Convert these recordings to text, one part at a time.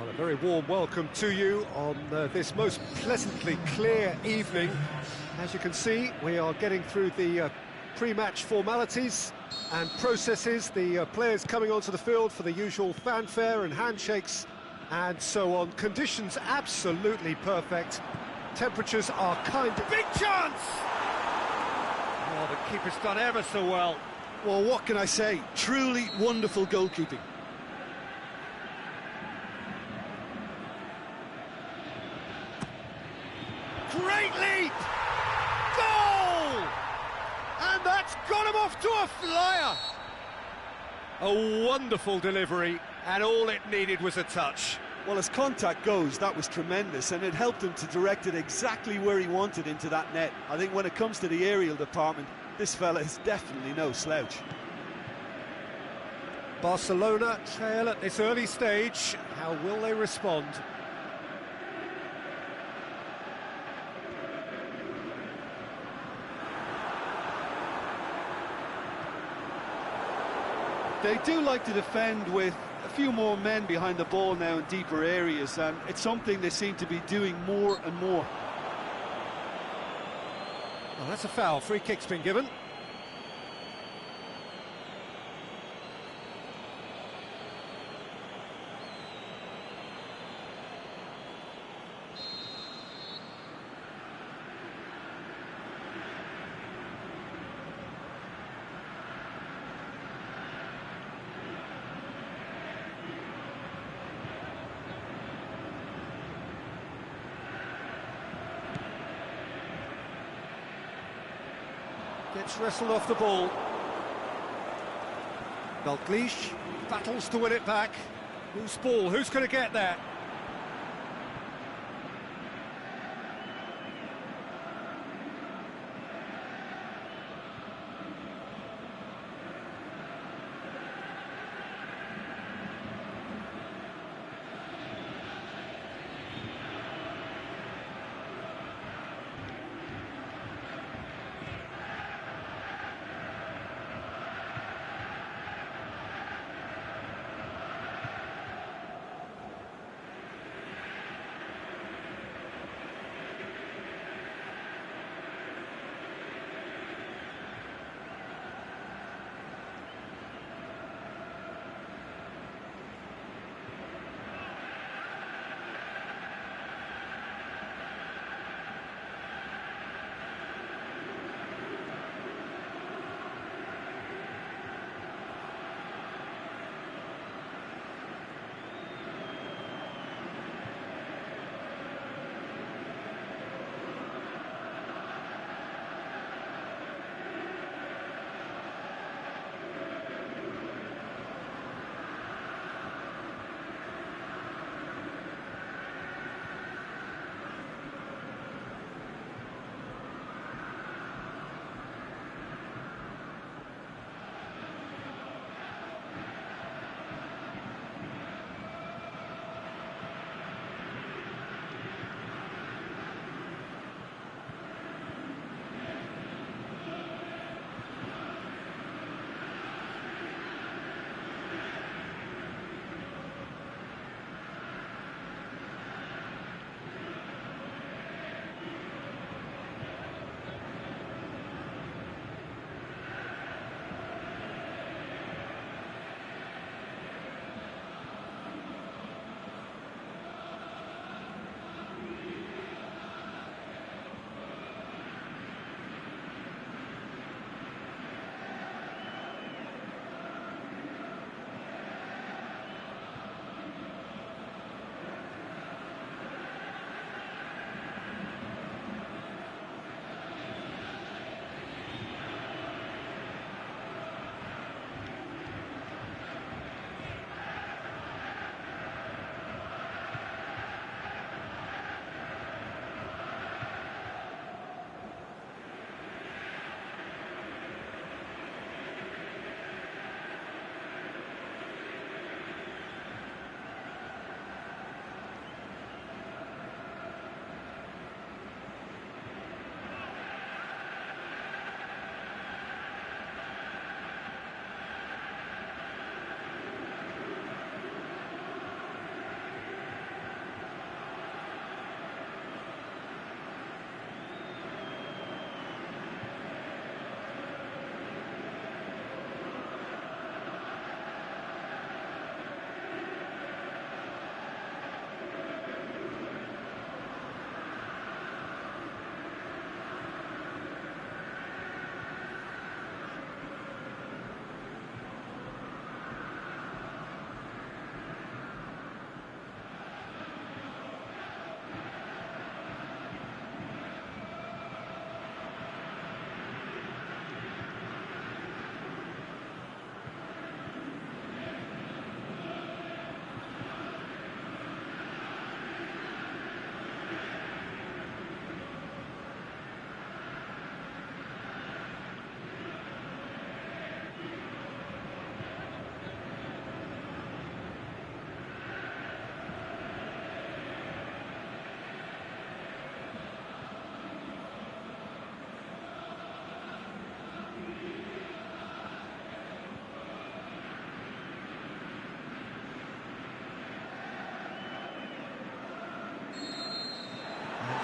Well, a very warm welcome to you on this most pleasantly clear evening. As you can see, we are getting through the pre-match formalities and processes, the players coming onto the field for the usual fanfare and handshakes and so on. Conditions absolutely perfect. Temperatures are kind of... Big chance! Oh, the keeper's done ever so well. Well, what can I say? Truly wonderful goalkeeping. Great leap! Goal! And that's got him off to a flyer! A wonderful delivery, and all it needed was a touch. Well, as contact goes, that was tremendous, and it helped him to direct it exactly where he wanted into that net. I think when it comes to the aerial department, this fella is definitely no slouch. Barcelona trail at this early stage. How will they respond? They do like to defend with a few more men behind the ball now in deeper areas, and it's something they seem to be doing more and more. Well, that's a foul. Free kick's been given. Gets wrestled off the ball. Dalglish battles to win it back. Whose ball? Who's going to get there?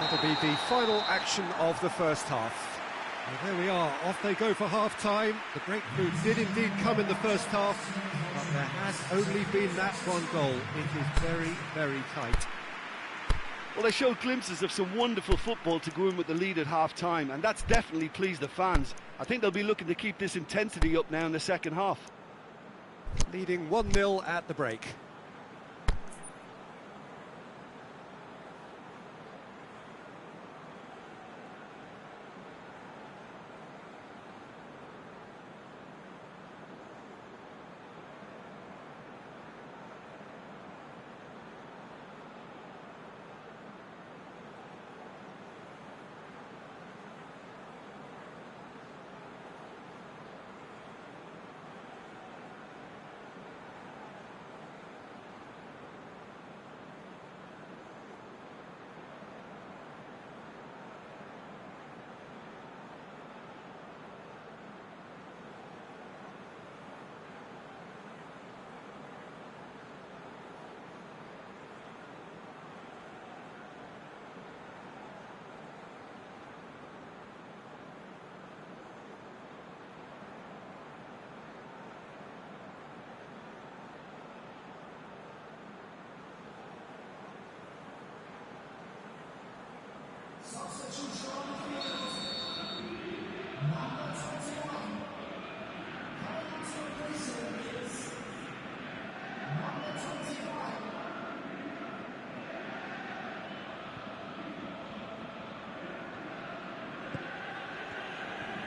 That'll be the final action of the first half. Well, there we are, off they go for half-time. The breakthrough did indeed come in the first half, but there has only been that one goal. It is very, very tight. Well, they showed glimpses of some wonderful football to go in with the lead at half-time, and that's definitely pleased the fans. I think they'll be looking to keep this intensity up now in the second half. Leading 1-0 at the break.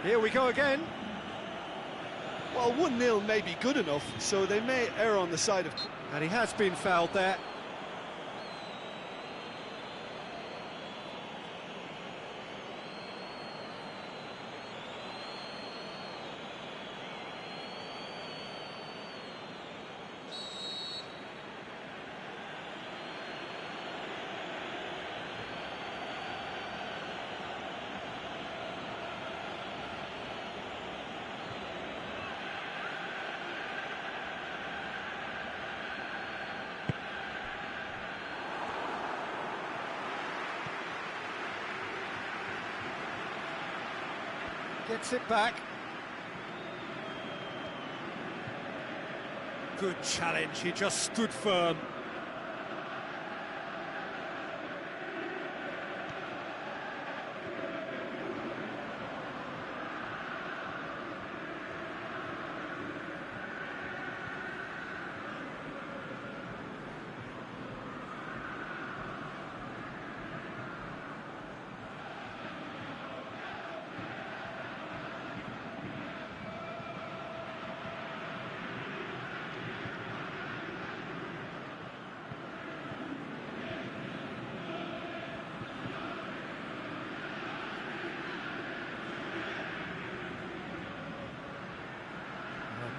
Here we go again. Well, 1-0 may be good enough, so they may err on the side of... And he has been fouled there. Gets it back. Good challenge, he just stood firm.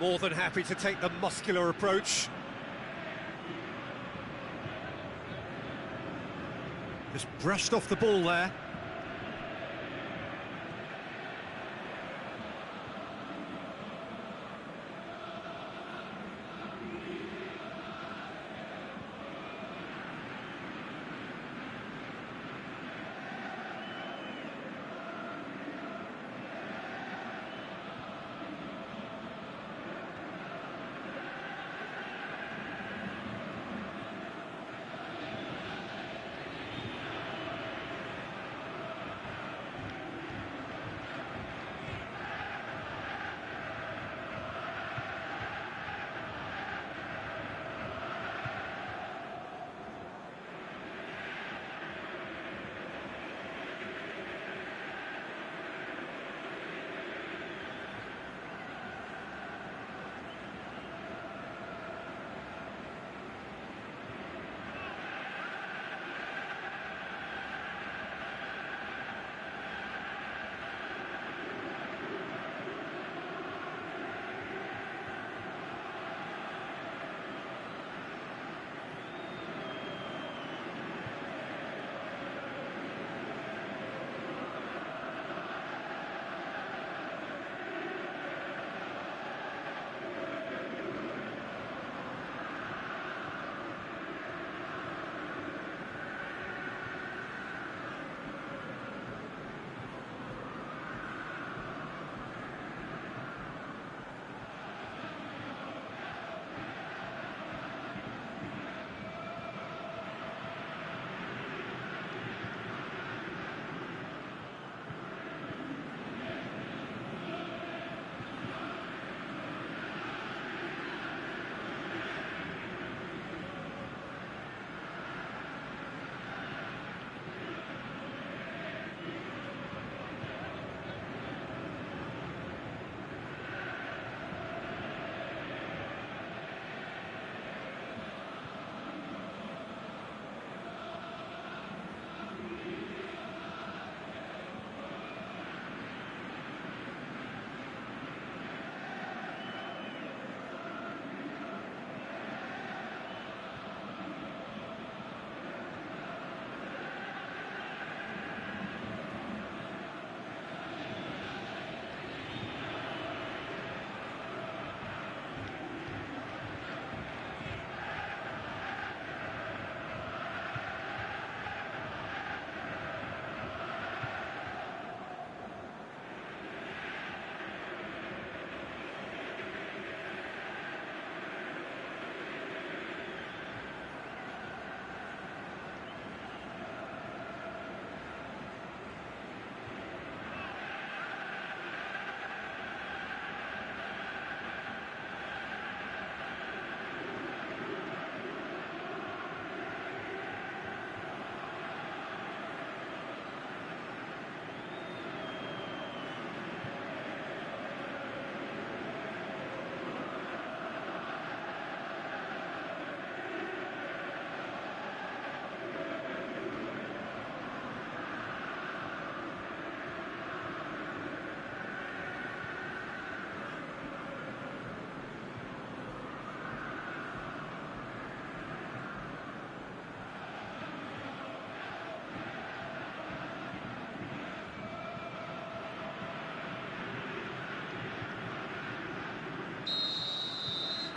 More than happy to take the muscular approach. Just brushed off the ball there.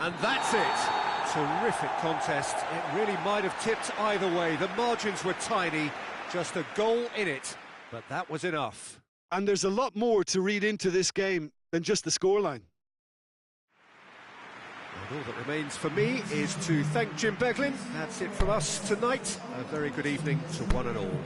And that's it. Terrific contest. It really might have tipped either way. The margins were tiny, just a goal in it, but that was enough. And there's a lot more to read into this game than just the scoreline. And all that remains for me is to thank Jim Beglin. That's it from us tonight. A very good evening to one and all.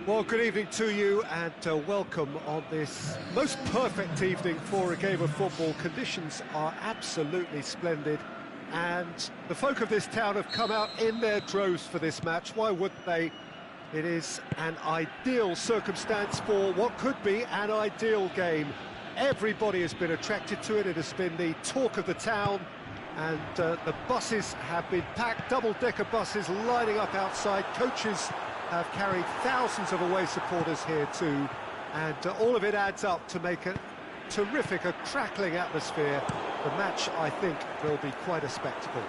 Well, good evening to you and welcome on this most perfect evening for a game of football. Conditions are absolutely splendid and the folk of this town have come out in their droves for this match. Why wouldn't they? It is an ideal circumstance for what could be an ideal game. Everybody has been attracted to it. It has been the talk of the town, and the buses have been packed, double-decker buses lining up outside. Coaches have carried thousands of away supporters here too, and all of it adds up to make a terrific, a crackling atmosphere. The match, I think, will be quite a spectacle.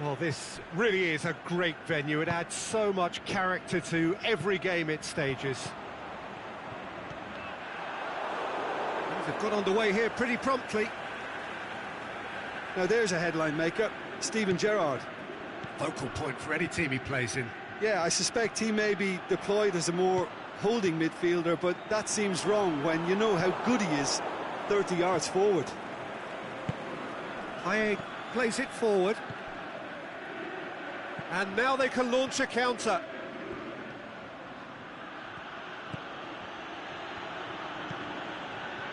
Well, this really is a great venue. It adds so much character to every game it stages. They've got underway here pretty promptly. Now there's a headline maker, Steven Gerrard. Focal point for any team he plays in. Yeah, I suspect he may be deployed as a more holding midfielder, but that seems wrong when you know how good he is 30 yards forward. Haye plays it forward. And now they can launch a counter.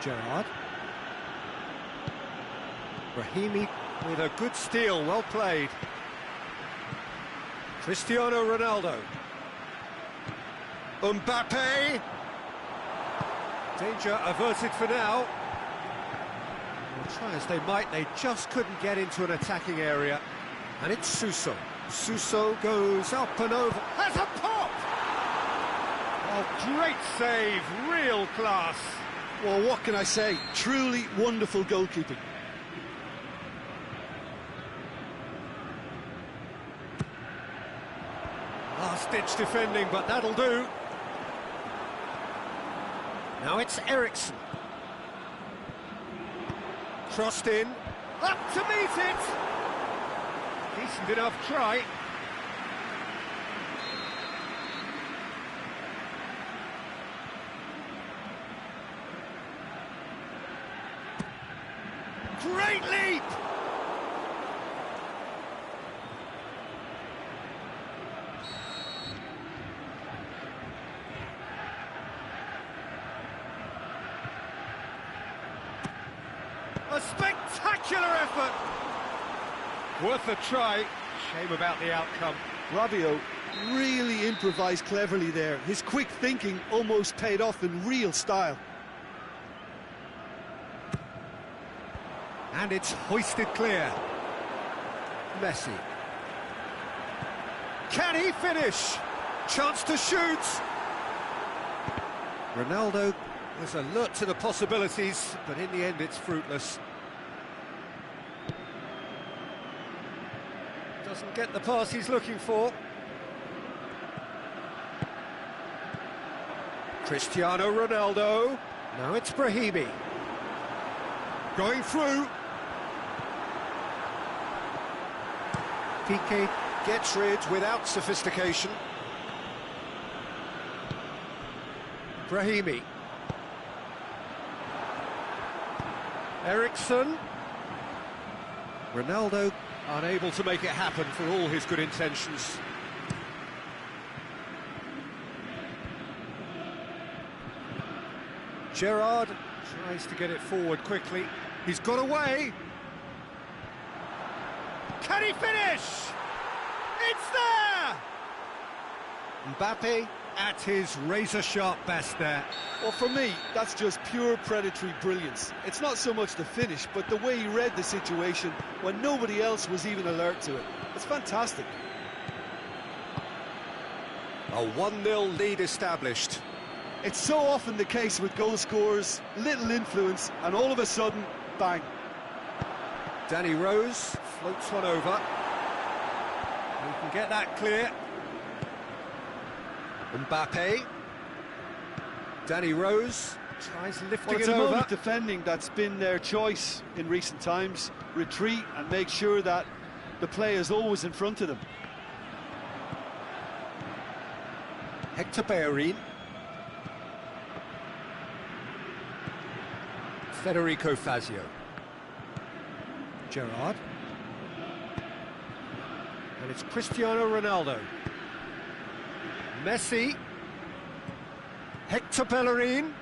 Gerrard. Brahimi with a good steal, well played. Cristiano Ronaldo. Mbappe. Danger averted for now. Well, try as they might, they just couldn't get into an attacking area. And it's Suso. Suso goes up and over. Has a pop! Oh, great save, real class. Well, what can I say? Truly wonderful goalkeeping. Last-ditch defending, but that'll do. Now it's Eriksson. Crossed in. Up to meet it! Decent enough try. Great leap! A spectacular effort! Worth a try. Shame about the outcome. Rabiot really improvised cleverly there. His quick thinking almost paid off in real style. And it's hoisted clear. Messi. Can he finish? Chance to shoot. Ronaldo was alert to the possibilities, but in the end it's fruitless. Doesn't get the pass he's looking for. Cristiano Ronaldo. Now it's Brahimi. Going through. Piqué gets rid without sophistication. Brahimi. Eriksson. Ronaldo unable to make it happen for all his good intentions. Gerrard tries to get it forward quickly. He's got away. Can he finish? It's there! Mbappe at his razor-sharp best there. Well, for me, that's just pure predatory brilliance. It's not so much the finish, but the way he read the situation when nobody else was even alert to it. It's fantastic. A 1-0 lead established. It's so often the case with goal scorers, little influence, and all of a sudden, bang. Danny Rose floats one over. We can get that clear. Mbappe. Danny Rose tries lifting it's it a over. moment defending that's been their choice in recent times. Retreat and make sure that the play is always in front of them. Hector Bellerin. Federico Fazio. Gerrard. And it's Cristiano Ronaldo. Messi. Hector Bellerin.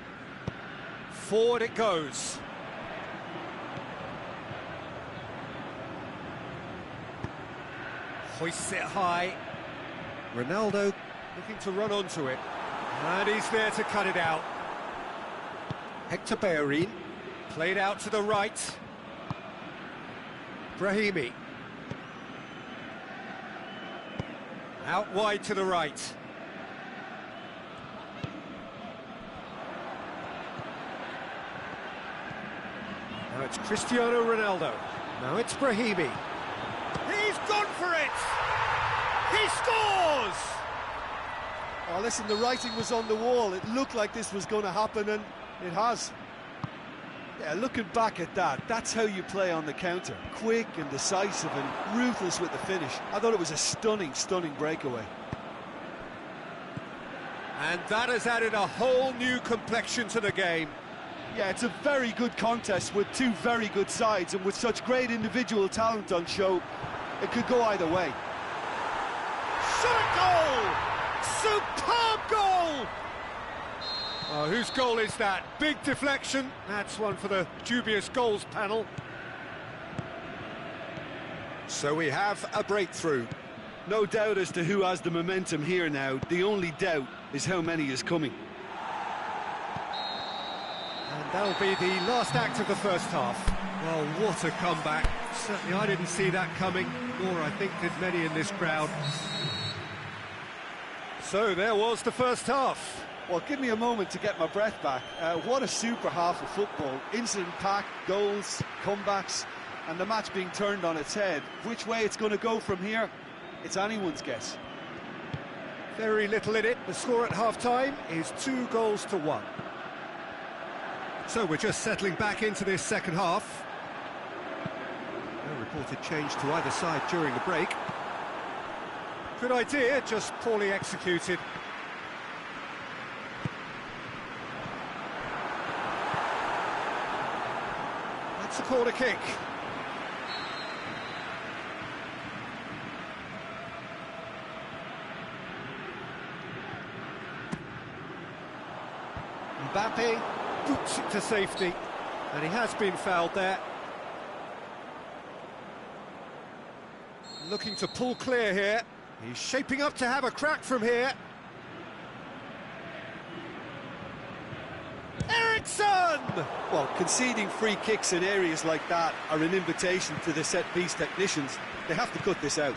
Forward it goes. Hoists it high. Ronaldo looking to run onto it. And he's there to cut it out. Hector Bellerin. Played out to the right. Brahimi. Out wide to the right. Now it's Cristiano Ronaldo. Now it's Brahimi. He's gone for it! He scores! Oh, listen, the writing was on the wall. It looked like this was going to happen, and it has. Yeah, looking back at that, that's how you play on the counter. Quick and decisive and ruthless with the finish. I thought it was a stunning, stunning breakaway. And that has added a whole new complexion to the game. Yeah, it's a very good contest with two very good sides, and with such great individual talent on show, it could go either way. Shot goal! Superb goal! Oh, whose goal is that? Big deflection. That's one for the dubious goals panel. So we have a breakthrough. No doubt as to who has the momentum here now. The only doubt is how many is coming. And that'll be the last act of the first half. Well, what a comeback. Certainly I didn't see that coming, nor I think did many in this crowd. So there was the first half. Well, give me a moment to get my breath back. What a super half of football. Incident-packed, goals, comebacks, and the match being turned on its head. Which way it's going to go from here, it's anyone's guess. Very little in it. The score at half-time is 2-1. So we're just settling back into this second half. No reported change to either side during the break. Good idea, just poorly executed. That's a corner kick. Mbappe boots it to safety, and he has been fouled there. Looking to pull clear here. He's shaping up to have a crack from here. Eriksson! Well, conceding free kicks in areas like that are an invitation to the set-piece technicians. They have to cut this out.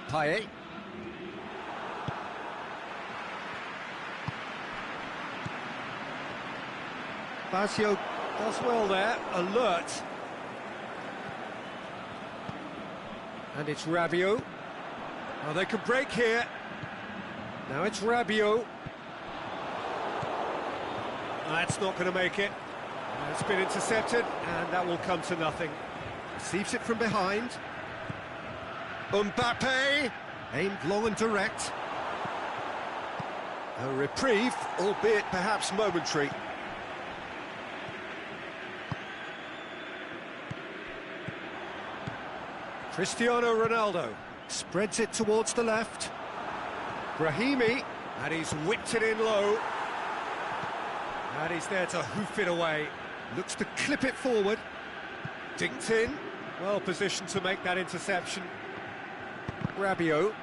Payet. Basio does well there, alert. And it's Rabiot. Now they can break here. Now it's Rabiot. That's not going to make it. It's been intercepted, and that will come to nothing. Receives it from behind. Mbappe, aimed long and direct. A reprieve, albeit perhaps momentary. Cristiano Ronaldo spreads it towards the left. Brahimi, and he's whipped it in low. And he's there to hoof it away. Looks to clip it forward. Dinked in. Well positioned to make that interception. Rabiot.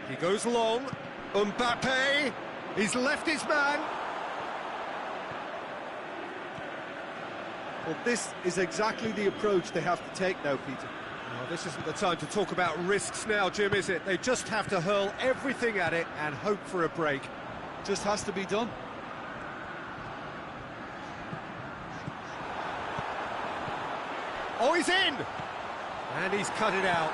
He goes long. Mbappe. He's left his man. Well, this is exactly the approach they have to take now, Peter. Well, this isn't the time to talk about risks now, Jim, is it? They just have to hurl everything at it and hope for a break. Just has to be done. Oh, he's in! And he's cut it out.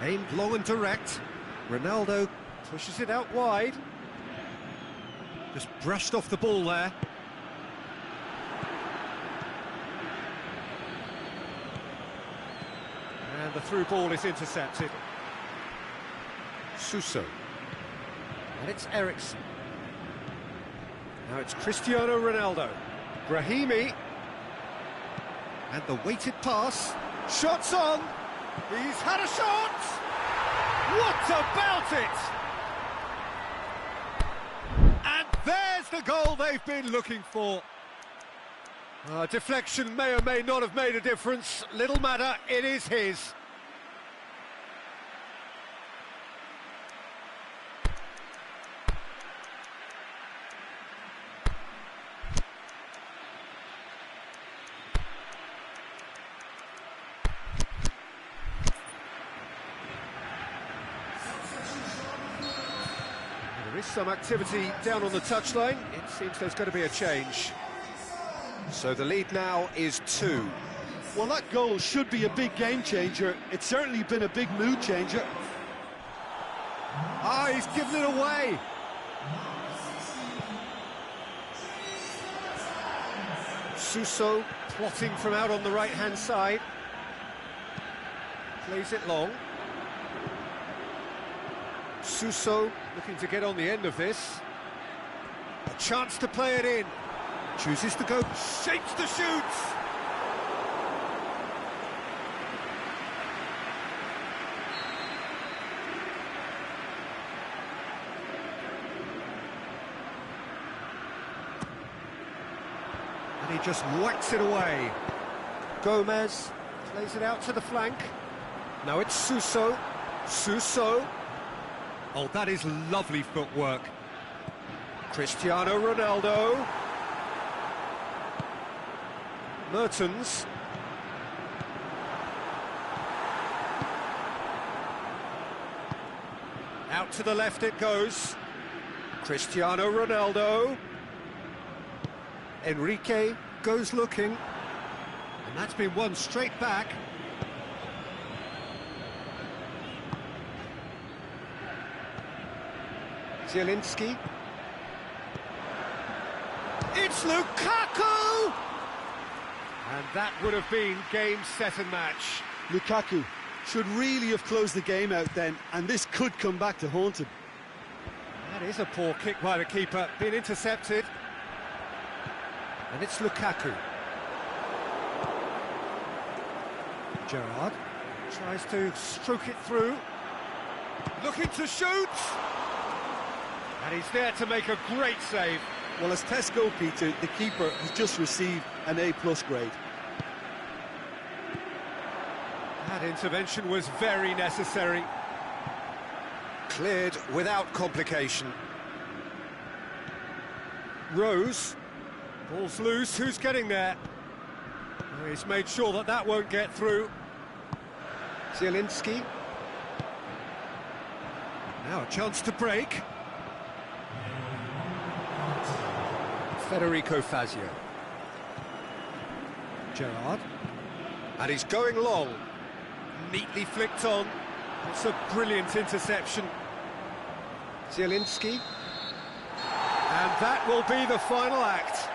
Aimed long and direct. Ronaldo pushes it out wide. Just brushed off the ball there. And the through ball is intercepted. Suso. And it's Eriksson. Now it's Cristiano Ronaldo. Brahimi. And the weighted pass. Shots on. He's had a shot. What about it? And there's the goal they've been looking for. Deflection may or may not have made a difference. Little matter, it is his. There is some activity down on the touchline. It seems there's going to be a change. So the lead now is 2. Well, that goal should be a big game changer. It's certainly been a big mood changer. He's given it away. Suso plotting from out on the right-hand side. Plays it long. Suso looking to get on the end of this. A chance to play it in. Chooses to go, shapes to shoot! And he just whacks it away. Gomez plays it out to the flank. Now it's Suso. Suso. Oh, that is lovely footwork. Cristiano Ronaldo. Mertens. Out to the left it goes. Cristiano Ronaldo. Enrique goes looking. And that's been won straight back. Zielinski. It's Lukaku! And that would have been game, set and match. Lukaku should really have closed the game out then, and this could come back to haunt him. That is a poor kick by the keeper, been intercepted. And it's Lukaku. Gerrard tries to stroke it through. Looking to shoot! And he's there to make a great save. Well, as test goalkeeper, the keeper has just received an A+ grade. That intervention was very necessary. Cleared without complication. Rose. Ball's loose, who's getting there? Oh, he's made sure that that won't get through. Zielinski. Now a chance to break. Federico Fazio. Gerrard. And he's going long. Neatly flicked on. It's a brilliant interception. Zielinski. And that will be the final act.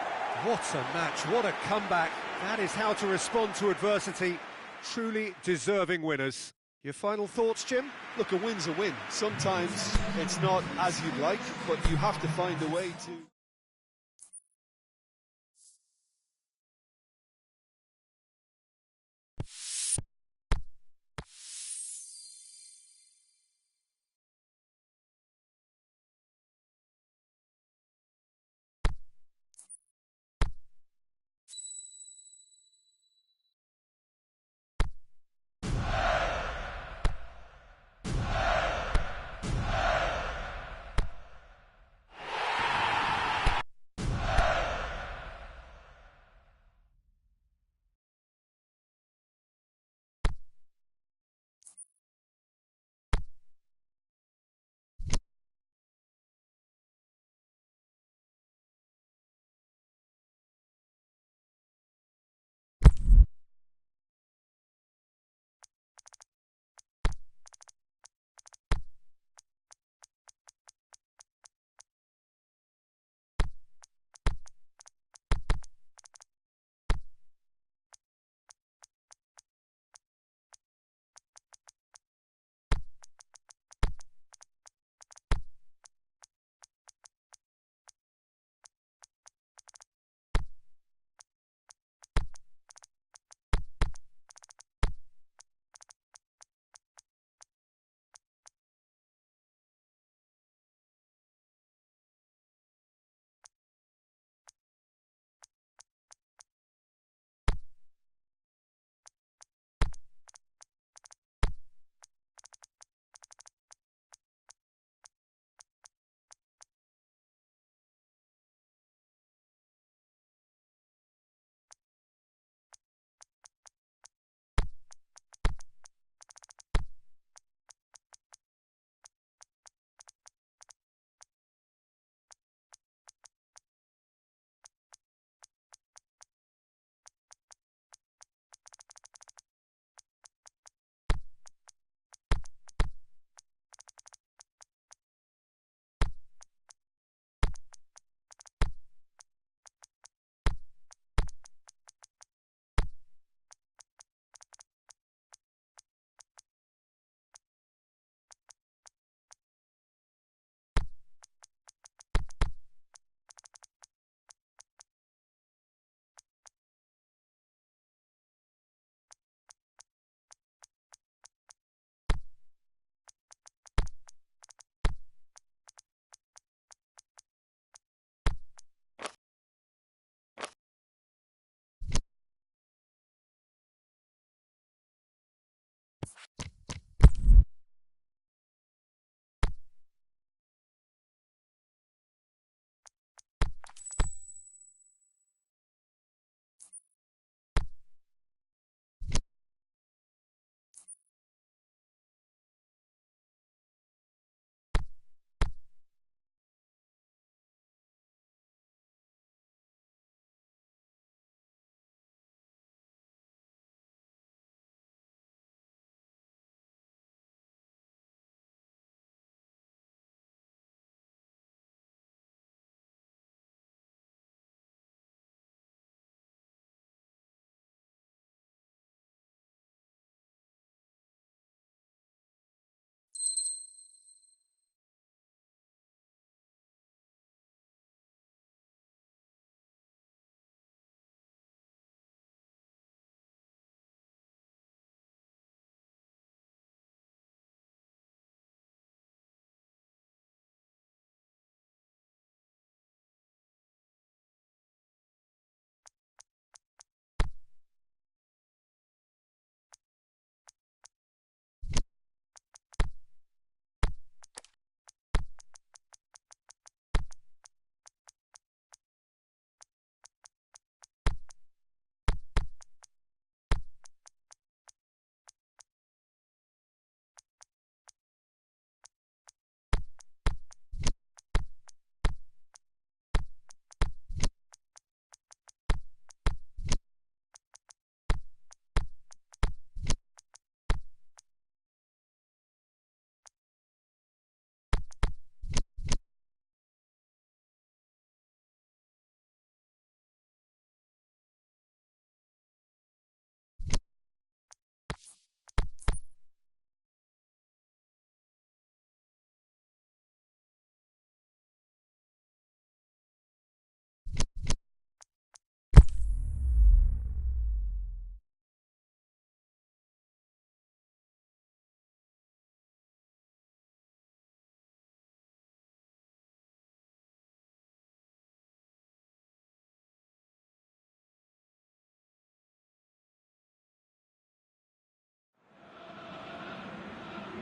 What a match, what a comeback. That is how to respond to adversity. Truly deserving winners. Your final thoughts, Jim? Look, a win's a win. Sometimes it's not as you'd like, but you have to find a way to...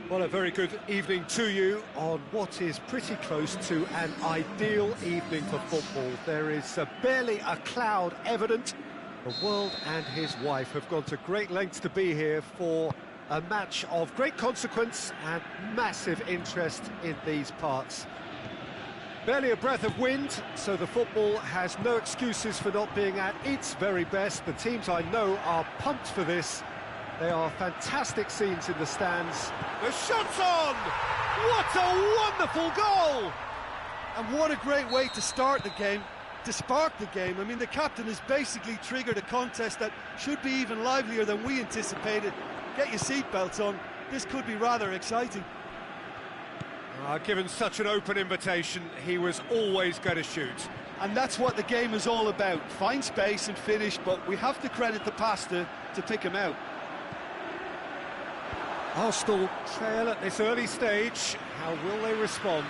Well, a very good evening to you on what is pretty close to an ideal evening for football. There is barely a cloud evident. The world and his wife have gone to great lengths to be here for a match of great consequence and massive interest in these parts. Barely a breath of wind, so the football has no excuses for not being at its very best. The teams I know are pumped for this. They are fantastic scenes in the stands. The shot's on! What a wonderful goal! And what a great way to start the game, to spark the game. I mean, the captain has basically triggered a contest that should be even livelier than we anticipated. Get your seatbelts on, this could be rather exciting. Given such an open invitation, he was always going to shoot. And that's what the game is all about. Find space and finish, but we have to credit the pasta to pick him out. Arsenal trail at this early stage. How will they respond?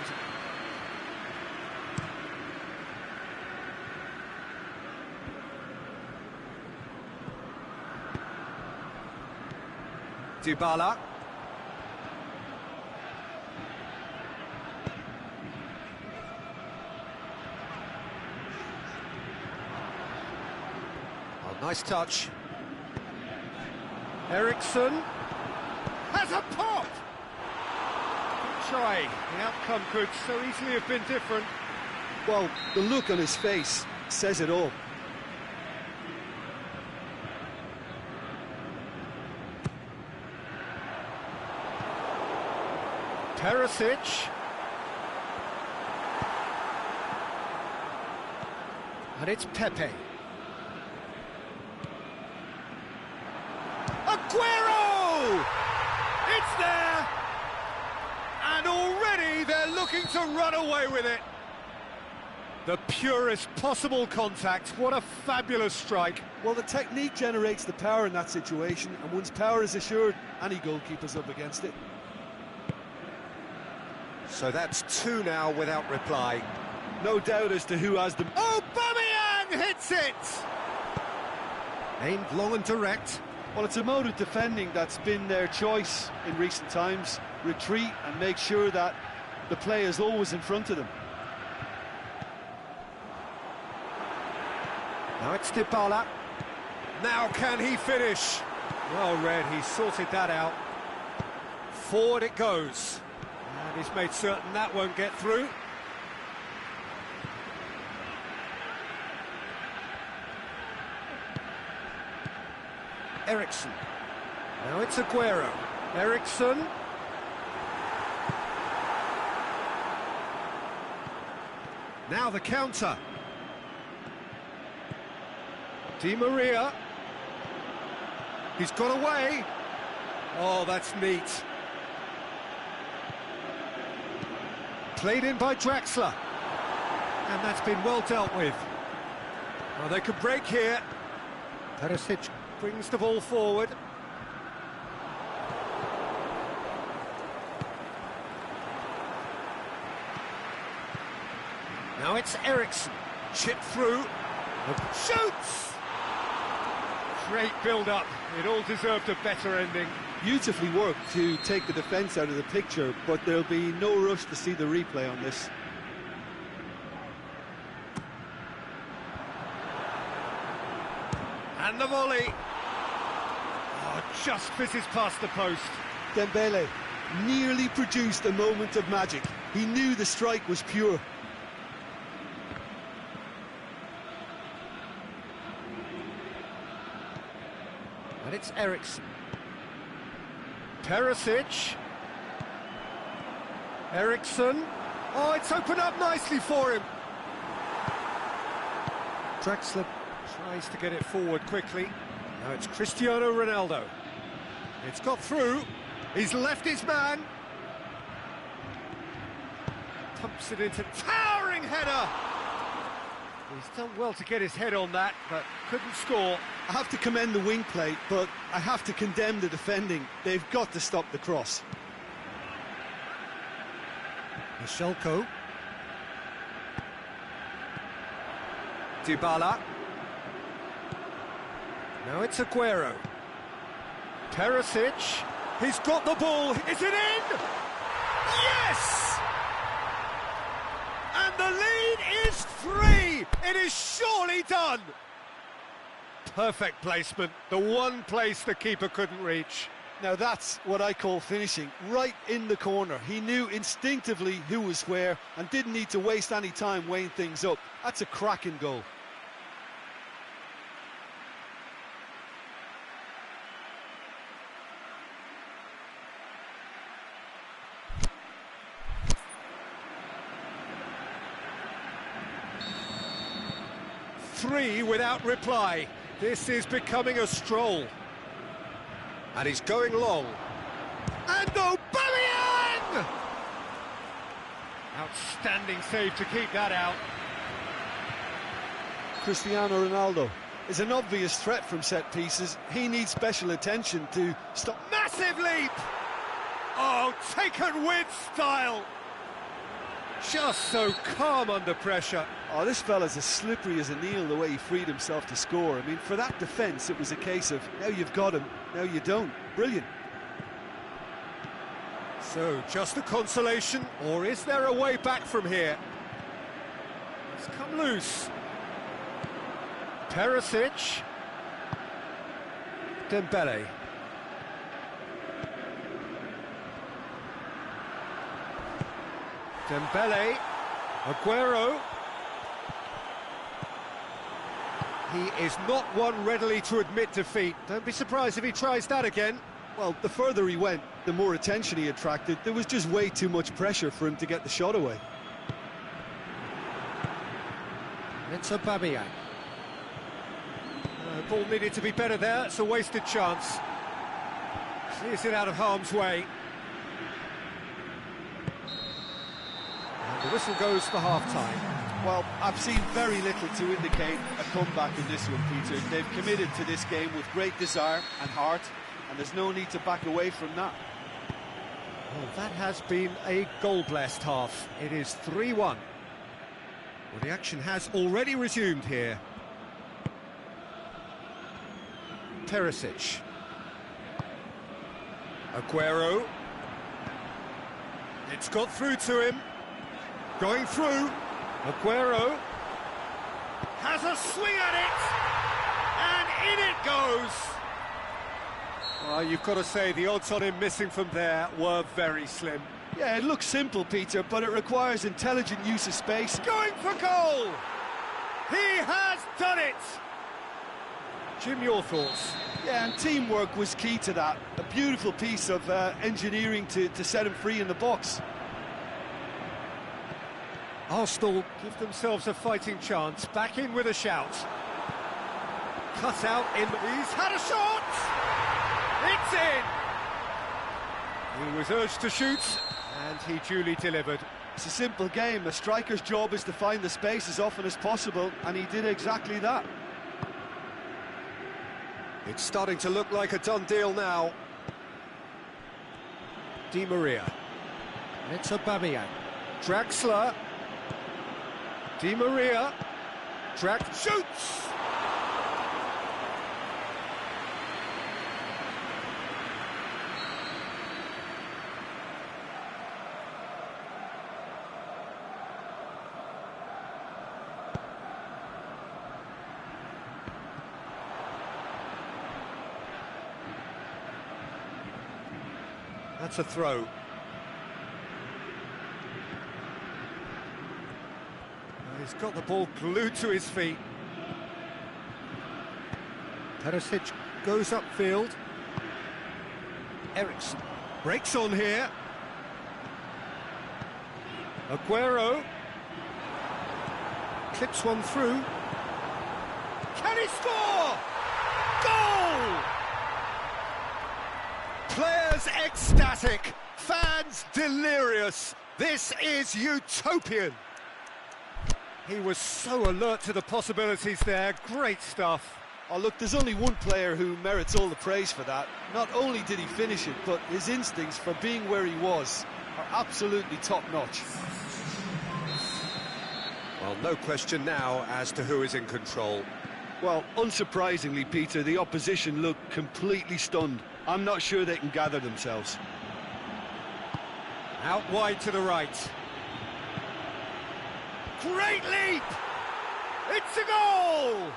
Dybala. Oh, nice touch. Ericsson. Has a pop! Good try. The outcome could so easily have been different. Well, the look on his face says it all. Perisic. And it's Pepe. Aguero! It's there! And already they're looking to run away with it. The purest possible contact. What a fabulous strike. Well, the technique generates the power in that situation, and once power is assured, any goalkeeper's up against it. So that's two now without reply. No doubt as to who has them. Aubameyang hits it! Aimed long and direct. Well, it's a mode of defending that's been their choice in recent times. Retreat and make sure that the play is always in front of them. Now it's Dybala. Now can he finish? Well read, he sorted that out. Forward it goes. And he's made certain that won't get through. Ericsson. Now it's Aguero. Ericsson. Now the counter. Di Maria. He's got away. Oh, that's neat. Played in by Draxler. And that's been well dealt with. Well, they could break here. Perisic brings the ball forward. Now it's Ericsson. Chip through. Shoots! Great build-up. It all deserved a better ending. Beautifully worked to take the defence out of the picture, but there'll be no rush to see the replay on this. And the volley. Oh, just fizzes past the post. Dembele nearly produced a moment of magic. He knew the strike was pure. And it's Ericsson. Perisic. Ericsson. Oh, it's opened up nicely for him. Draxler tries to get it forward quickly. Now it's Cristiano Ronaldo. It's got through. He's left his man. Pumps it into towering header. He's done well to get his head on that, but couldn't score. I have to commend the wing play, but I have to condemn the defending. They've got to stop the cross. Michelko. Dybala. Now it's Aguero. Perisic. He's got the ball. Is it in? Yes! And the lead is 3. It is surely done. Perfect placement. The one place the keeper couldn't reach. Now that's what I call finishing, right in the corner. He knew instinctively who was where and didn't need to waste any time weighing things up. That's a cracking goal. Three without reply. This is becoming a stroll. And he's going long. And Aubameyang! Outstanding save to keep that out. Cristiano Ronaldo is an obvious threat from set pieces. He needs special attention to stop. Massive leap! Oh, taken with style. Just so calm under pressure. Oh, this fella's as slippery as a Neil, the way he freed himself to score. I mean, for that defence, it was a case of, now you've got him, now you don't. Brilliant. So, just a consolation, or is there a way back from here? It's come loose. Perisic. Dembele. Dembele. Aguero. He is not one readily to admit defeat. Don't be surprised if he tries that again. Well, the further he went, the more attention he attracted. There was just way too much pressure for him to get the shot away. It's Aubameyang. Ball needed to be better there. It's a wasted chance. Clears it out of harm's way. And the whistle goes for half-time. Well, I've seen very little to indicate a comeback in this one, Peter. They've committed to this game with great desire and heart, and there's no need to back away from that. Well, that has been a goal-blessed half. It is 3-1. Well, the action has already resumed here. Perisic. Aguero. It's got through to him. Going through. Aguero has a swing at it, and in it goes. Well, you've got to say the odds on him missing from there were very slim. Yeah, it looks simple, Peter, but it requires intelligent use of space. Going for goal! He has done it! Jim, your thoughts? Yeah, and teamwork was key to that. A beautiful piece of engineering to set him free in the box. Arsenal give themselves a fighting chance, back in with a shout. Cut out in, he's had a shot! It's in! He was urged to shoot, and he duly delivered. It's a simple game. A striker's job is to find the space as often as possible, and he did exactly that. It's starting to look like a done deal now. Di Maria. It's Aubameyang. Draxler. Di Maria. Shoots! That's a throw. He's got the ball glued to his feet. Perisic goes upfield. Ericsson breaks on here. Aguero clips one through. Can he score? Goal! Players ecstatic, fans delirious. This is utopian. He was so alert to the possibilities there. Great stuff. Oh, look, there's only one player who merits all the praise for that. Not only did he finish it, but his instincts for being where he was are absolutely top-notch. Well, no question now as to who is in control. Well, unsurprisingly, Peter, the opposition looked completely stunned. I'm not sure they can gather themselves. Out wide to the right. Great leap! It's a goal!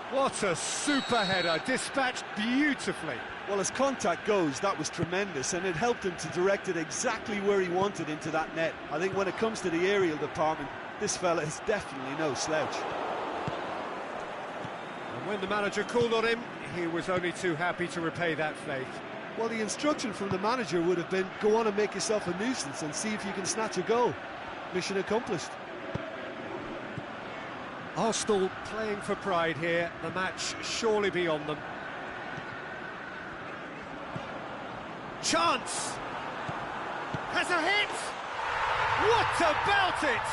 What a super header, dispatched beautifully. Well, as contact goes, that was tremendous, and it helped him to direct it exactly where he wanted into that net. I think when it comes to the aerial department, this fella is definitely no slouch. And when the manager called on him, he was only too happy to repay that faith. Well, the instruction from the manager would have been, go on and make yourself a nuisance and see if you can snatch a goal. Mission accomplished. Arsenal playing for pride here, the match surely beyond them. Chance! Has a hit! What about it?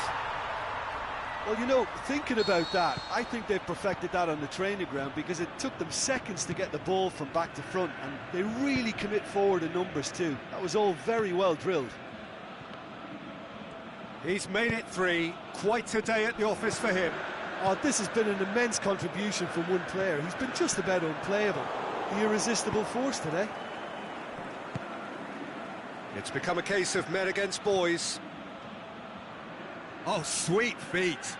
Well, you know, thinking about that, I think they've perfected that on the training ground because it took them seconds to get the ball from back to front, and they really commit forward in numbers too. That was all very well drilled. He's made it 3, quite a day at the office for him. Oh, this has been an immense contribution from one player. He's been just about unplayable. The irresistible force today. It's become a case of men against boys. Oh, sweet feet.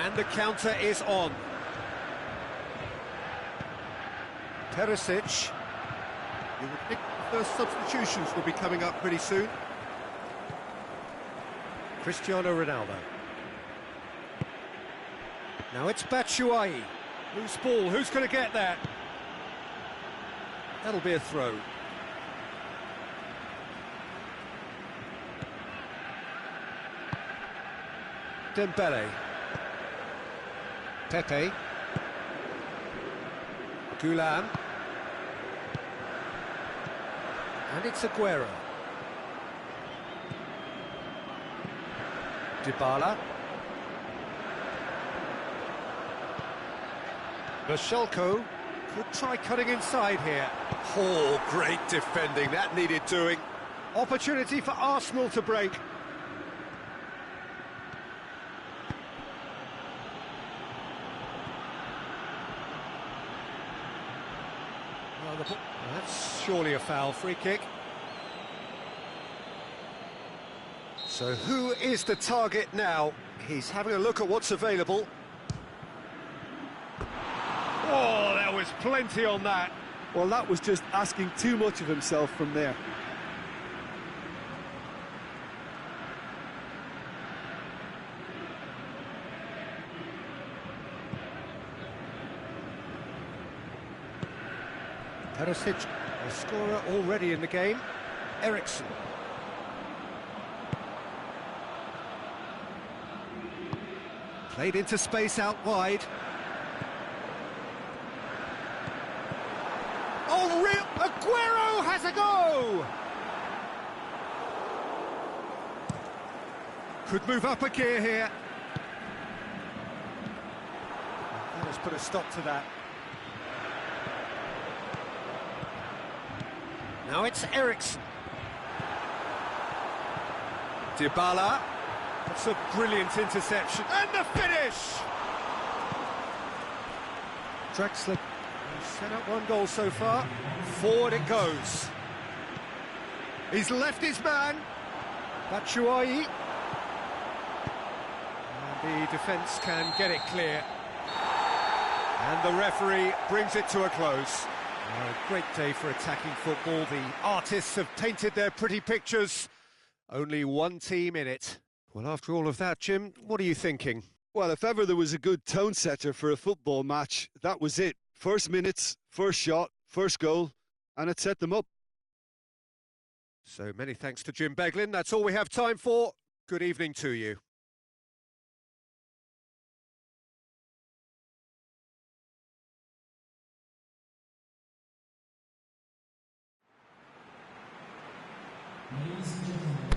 And the counter is on. Perisic. You would think the first substitutions will be coming up pretty soon. Cristiano Ronaldo. Now it's Batshuayi. Loose ball, who's going to get that? That'll be a throw. Dembele. Pepe. Gulam. And it's Aguero. Dybala. Vashelko could try cutting inside here. Oh, great defending, that needed doing. Opportunity for Arsenal to break. Well, that's surely a foul. Free kick. So who is the target now? He's having a look at what's available. Oh, there was plenty on that. Well, that was just asking too much of himself from there. Perisic, a scorer already in the game. Eriksen. Played into space out wide. Oh, real Aguero has a go! Could move up a gear here. That has put a stop to that. Now it's Eriksen. Dybala. That's a brilliant interception. And the finish! Draxler set up 1 goal so far. Forward it goes. He's left his man. Batshuayi. And the defence can get it clear. And the referee brings it to a close. A great day for attacking football. The artists have painted their pretty pictures. Only one team in it. Well, after all of that, Jim, what are you thinking? Well, if ever there was a good tone setter for a football match, that was it. First minutes, first shot, first goal, and it set them up. So many thanks to Jim Beglin. That's all we have time for. Good evening to you. Ladies and gentlemen.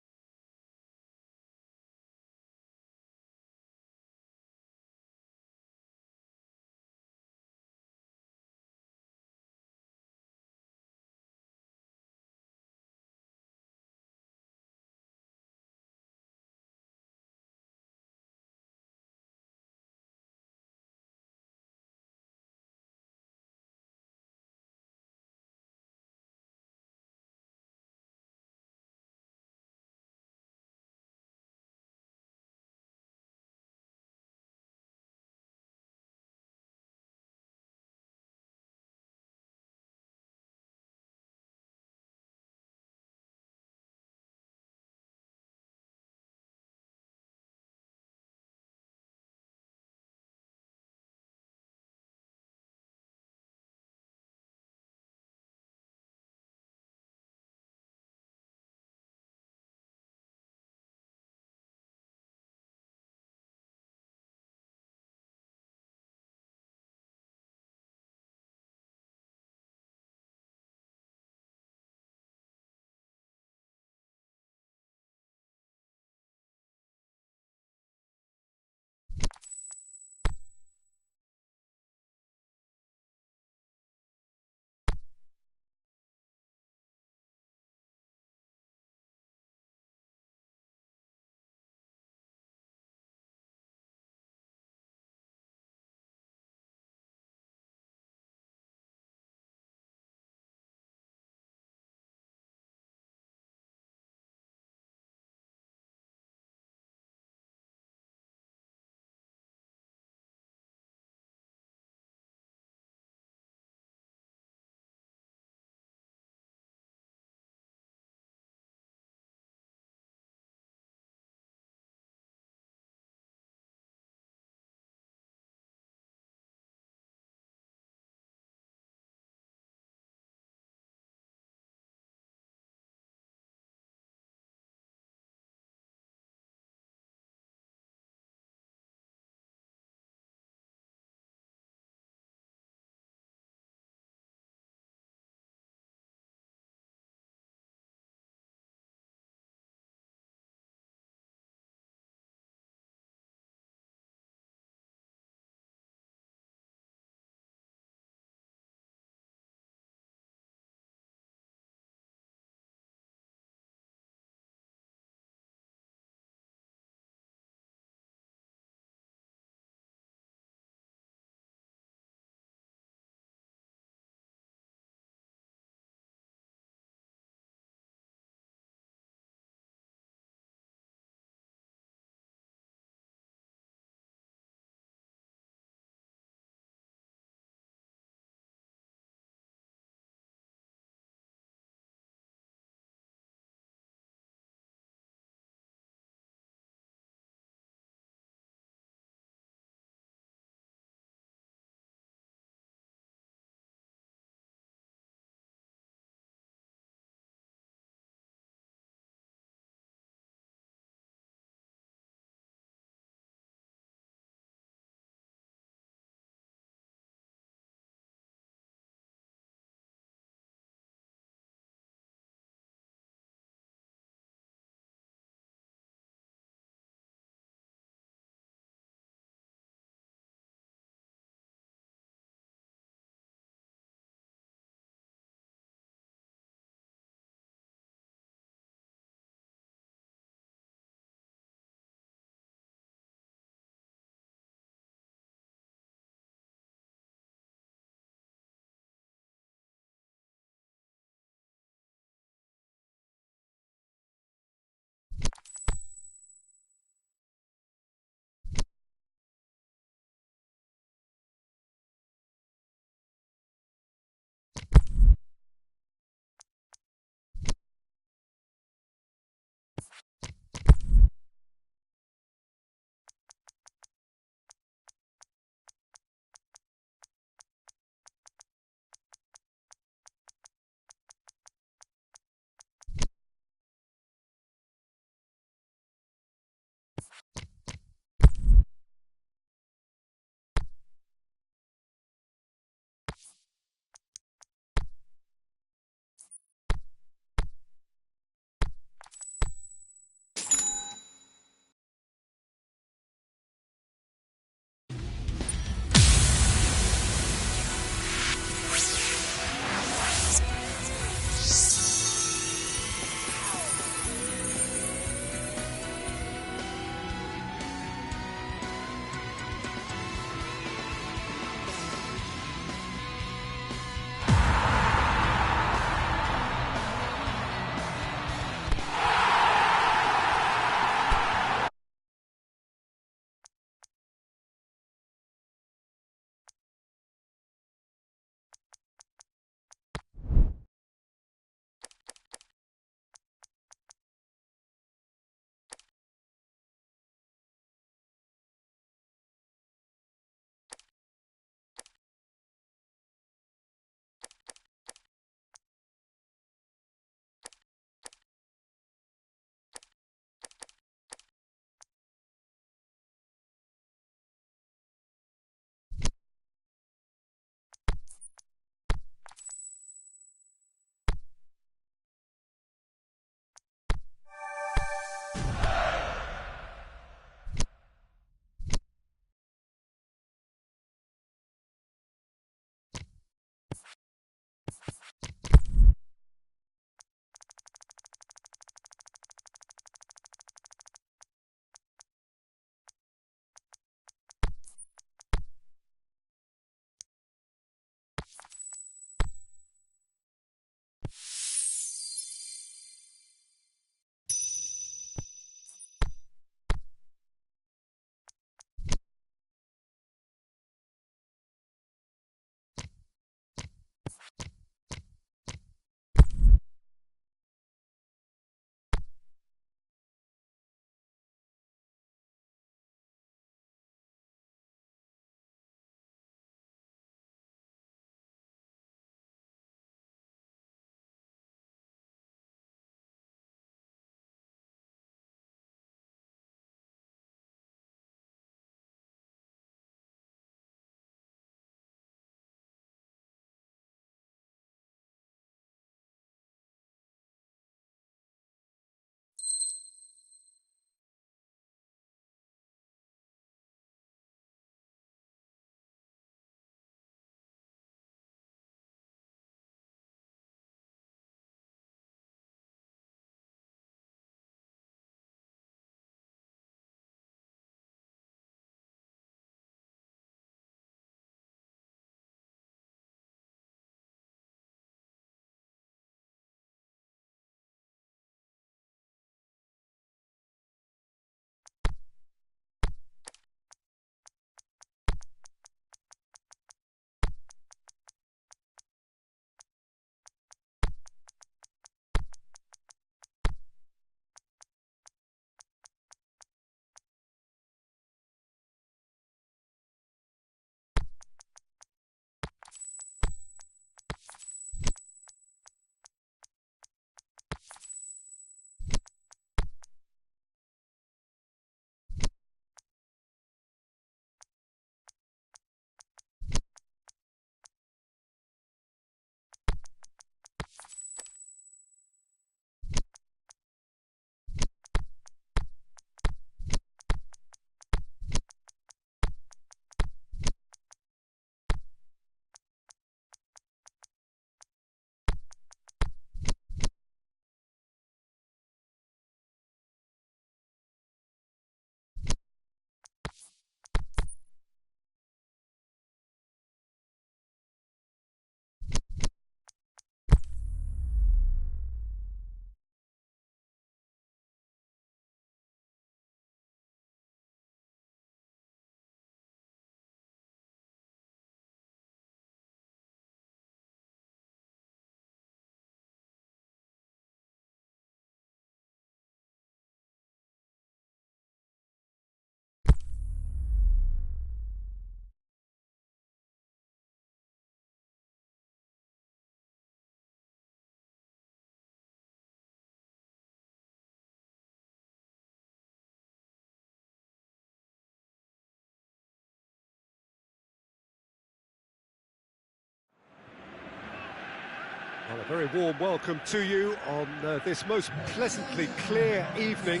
Well, a very warm welcome to you on this most pleasantly clear evening.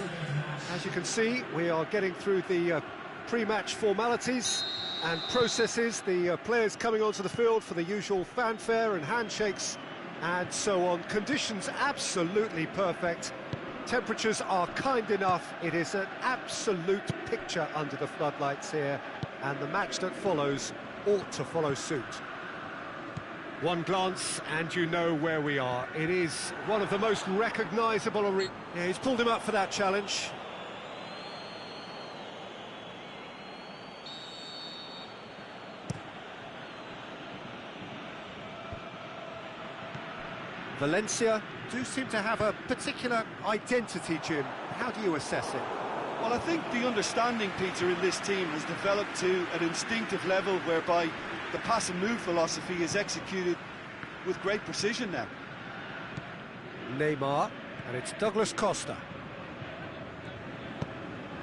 As you can see, we are getting through the pre-match formalities and processes, the players coming onto the field for the usual fanfare and handshakes and so on. Conditions absolutely perfect. Temperatures are kind enough. It is an absolute picture under the floodlights here, and the match that follows ought to follow suit. One glance and you know where we are. It is one of the most recognisable. Yeah, he's pulled him up for that challenge. Valencia do seem to have a particular identity, Jim. How do you assess it? Well, I think the understanding, Peter, in this team has developed to an instinctive level whereby the pass and move philosophy is executed with great precision now. Neymar, and it's Douglas Costa.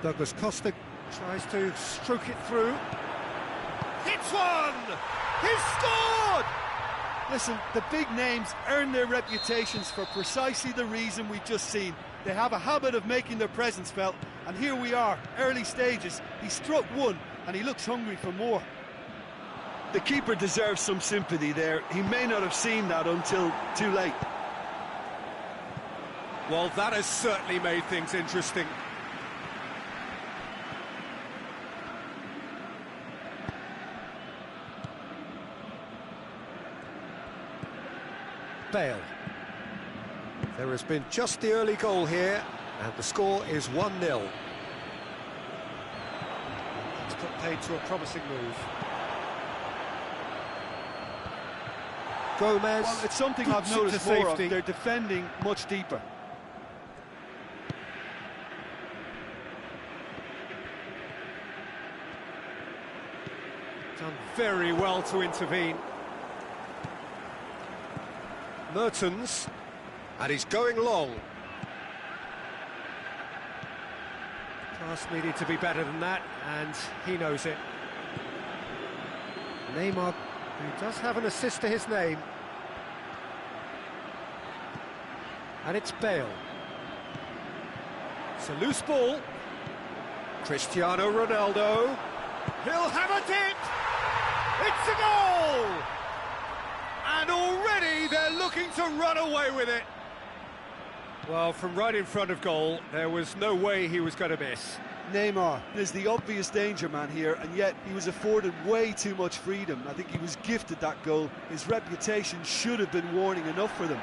Douglas Costa tries to stroke it through. Hits one! He's scored! Listen, the big names earn their reputations for precisely the reason we've just seen. They have a habit of making their presence felt, and here we are, early stages. He struck one, and he looks hungry for more. The keeper deserves some sympathy there. He may not have seen that until too late. Well, that has certainly made things interesting. Bale. There has been just the early goal here, and the score is 1-0. It's put paid to a promising move. Gomez. Well, it's something I've noticed more of. They're defending much deeper. Done very well to intervene. Mertens, and he's going long. Pass needed to be better than that, and he knows it. Neymar, who does have an assist to his name. And it's Bale. It's a loose ball. Cristiano Ronaldo. He'll have a dip! It's a goal! And already they're looking to run away with it. Well, from right in front of goal, there was no way he was going to miss. Neymar is the obvious danger man here, and yet he was afforded way too much freedom. I think he was gifted that goal. His reputation should have been warning enough for them.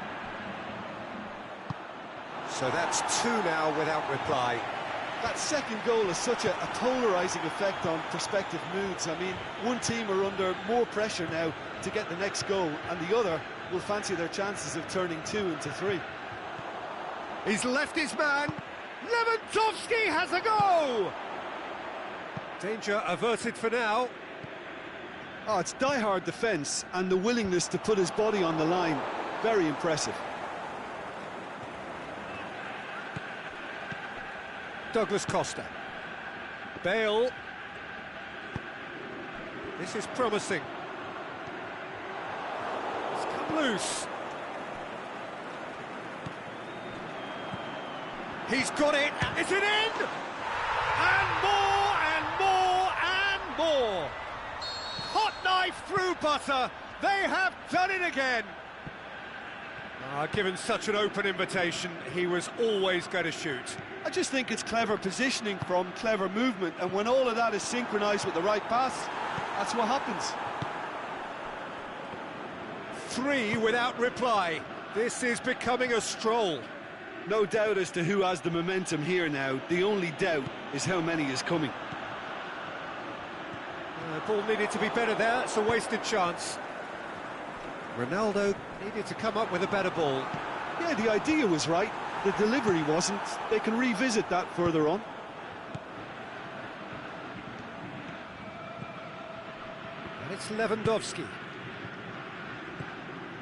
So that's two now without reply. That second goal has such a polarising effect on prospective moods. I mean, one team are under more pressure now to get the next goal, and the other will fancy their chances of turning 2 into 3. He's left his man. Lewandowski has a go! Danger averted for now. Oh, it's die-hard defence and the willingness to put his body on the line. Very impressive. Douglas Costa. Bale. This is promising. It's come loose. He's got it. Is it in? And more and more and more. Hot knife through butter. They have done it again. Given such an open invitation, he was always going to shoot. I just think it's clever positioning from clever movement, and when all of that is synchronised with the right pass, that's what happens. 3 without reply. This is becoming a stroll. No doubt as to who has the momentum here now. The only doubt is how many is coming. Ball needed to be better there. It's a wasted chance. Ronaldo needed to come up with a better ball. Yeah, the idea was right. The delivery wasn't. They can revisit that further on. And it's Lewandowski.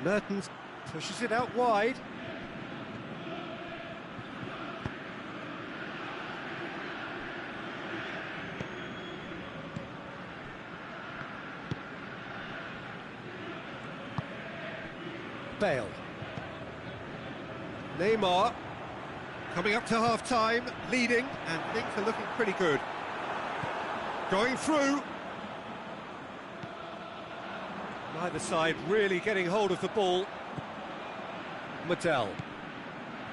Mertens pushes it out wide. Bale. Neymar coming up to half-time, leading, and things are looking pretty good. Going through. Neither side really getting hold of the ball. Medel.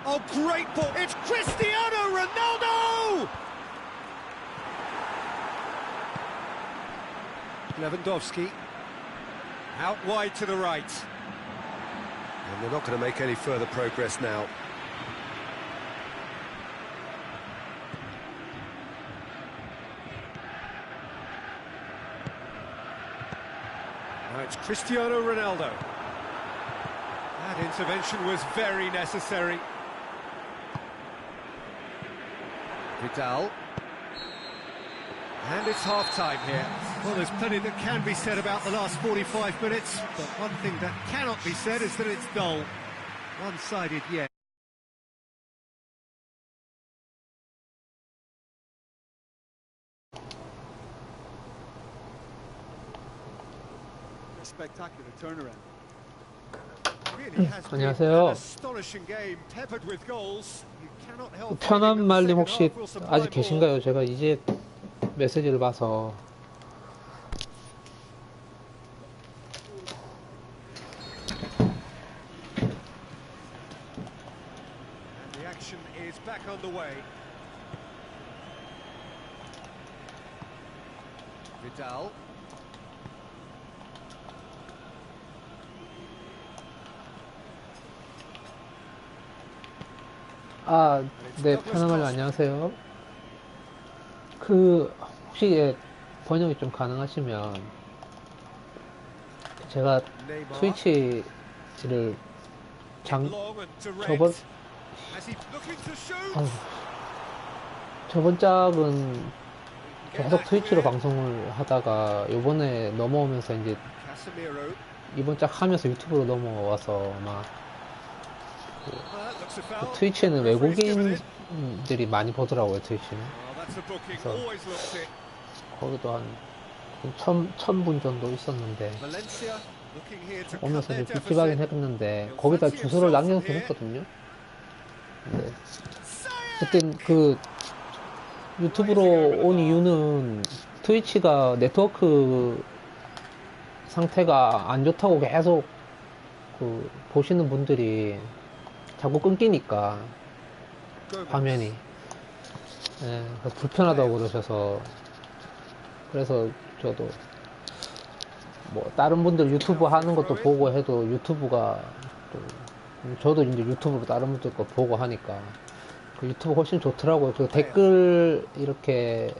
Oh, great ball! It's Cristiano Ronaldo! Lewandowski. Out wide to the right. And they're not going to make any further progress now. Now it's Cristiano Ronaldo. That intervention was very necessary. Vidal. And it's half-time here. Well, there's plenty that can be said about the last 45 minutes, but one thing that cannot be said is that it's dull. One-sided yet. A spectacular turnaround. Really has been 안녕하세요. an astonishing game, peppered with goals. You cannot help 편한 feeling that the 말님 second 혹시 half will supply 아직 more. 계신가요? 제가 이제 메시지를 봐서. And the action is back on the way. Vidal. 아, 네, 편한 말님 안녕하세요. 혹시 번역이 좀 가능하시면 제가 트위치를 Long and direct. 저번 As he's looking to shoot. 아유, 저번 짝은 계속 트위치로 방송을 하다가 요번에 넘어오면서 이제 Casemiro. 이번 짝 하면서 유튜브로 넘어와서 막 That looks a foul. 트위치는 Referee's given it. 외국인들이 많이 보더라고요, 트위치는. Oh, that's a booking. So- Always looks it. 거기도 한 1000분 정도 있었는데 Valencia looking here to cut 오면서 their 이제 찝찝하긴 deficit. 했는데 거기다 주소를 남겨놓긴 했거든요. 근데 그땐 그 유튜브로 온 이유는 트위치가 네트워크 상태가 안 좋다고 계속 그 보시는 분들이 자꾸 끊기니까 화면이 그래서 불편하다고 그러셔서 그래서 저도 뭐 다른 분들 유튜브 하는 것도 보고 해도 유튜브가 또 저도 이제 유튜브로 다른 분들 거 보고 하니까 그 유튜브 훨씬 좋더라고요. 저 이렇게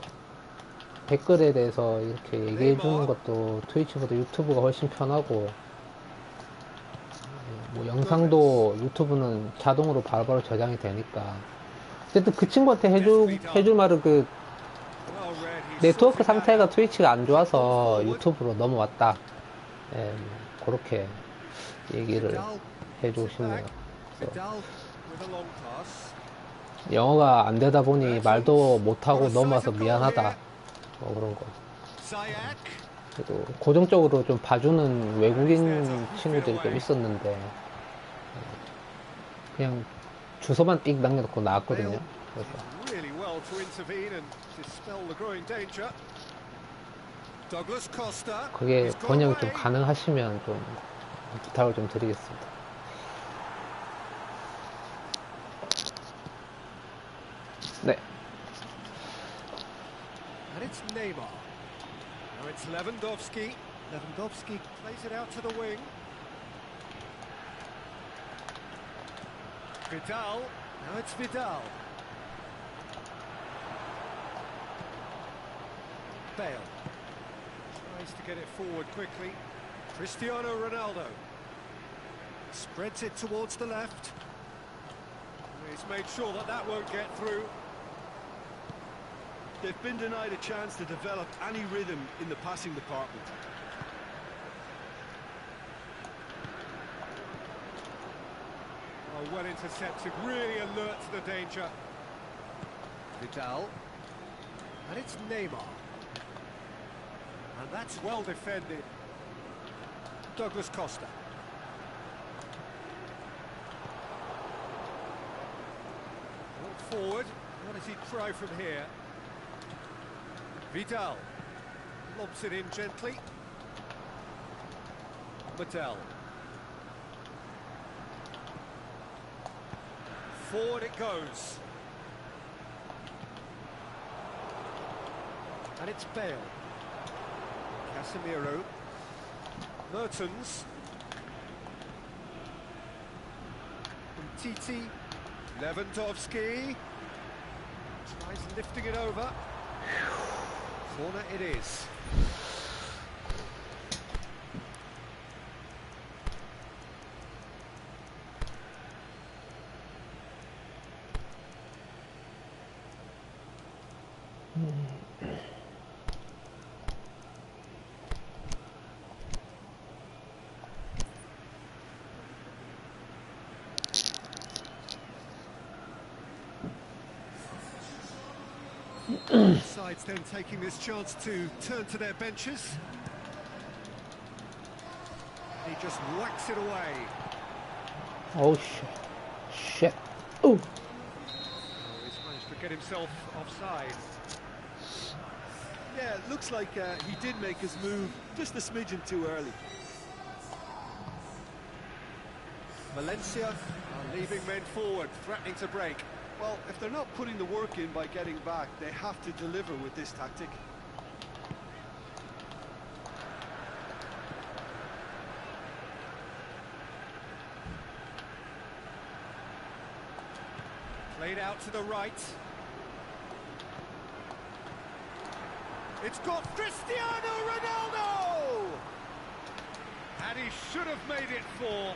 댓글에 대해서 이렇게 얘기해 주는 것도 트위치보다 유튜브가 훨씬 편하고 뭐 영상도 유튜브는 자동으로 바로바로 저장이 되니까 어쨌든 그 친구한테 해줄 말은 그 Well read. He's 네트워크 sorting out. 상태가 트위치가 안 좋아서 유튜브로 넘어왔다. 그렇게 얘기를 해주고 싶네요. 그래서 Vidal with a long pass. 영어가 안 되다 보니 말도 못하고 넘어와서 미안하다. 뭐 그런 거. Ziyech. 그래도 고정적으로 좀 봐주는 외국인 친구들이 좀 있었는데, 그냥 주소만 띡 남겨놓고 나왔거든요. 그래서 Really well to intervene and dispel the growing danger. Douglas Costa. 그게 He's got 번역이 좀 away. 가능하시면 좀 부탁을 좀 드리겠습니다. 네. And it's Neymar. Now it's Lewandowski. Lewandowski plays it out to the wing. Vidal. Now it's Vidal. Bale. Tries to get it forward quickly. Cristiano Ronaldo. Spreads it towards the left. He's made sure that that won't get through. They've been denied a chance to develop any rhythm in the passing department. Oh, well intercepted, really alert to the danger. Vidal. And it's Neymar. And that's well defended. Douglas Costa. forward. What does he try from here? Vidal lobs it in gently. Mattel. Forward it goes. And it's Bale. Casemiro. Mertens. Titi. Lewandowski. Tries lifting it over. Corner it is. Sides then taking this chance to turn to their benches. He just whacks it away. Oh shit. Ooh. Oh, he's managed to get himself offside. Yeah, it looks like he did make his move just a smidgen too early. Valencia are leaving men forward, threatening to break. Well, if they're not putting the work in by getting back, they have to deliver with this tactic. Played out to the right. It's got Cristiano Ronaldo! And he should have made it 4.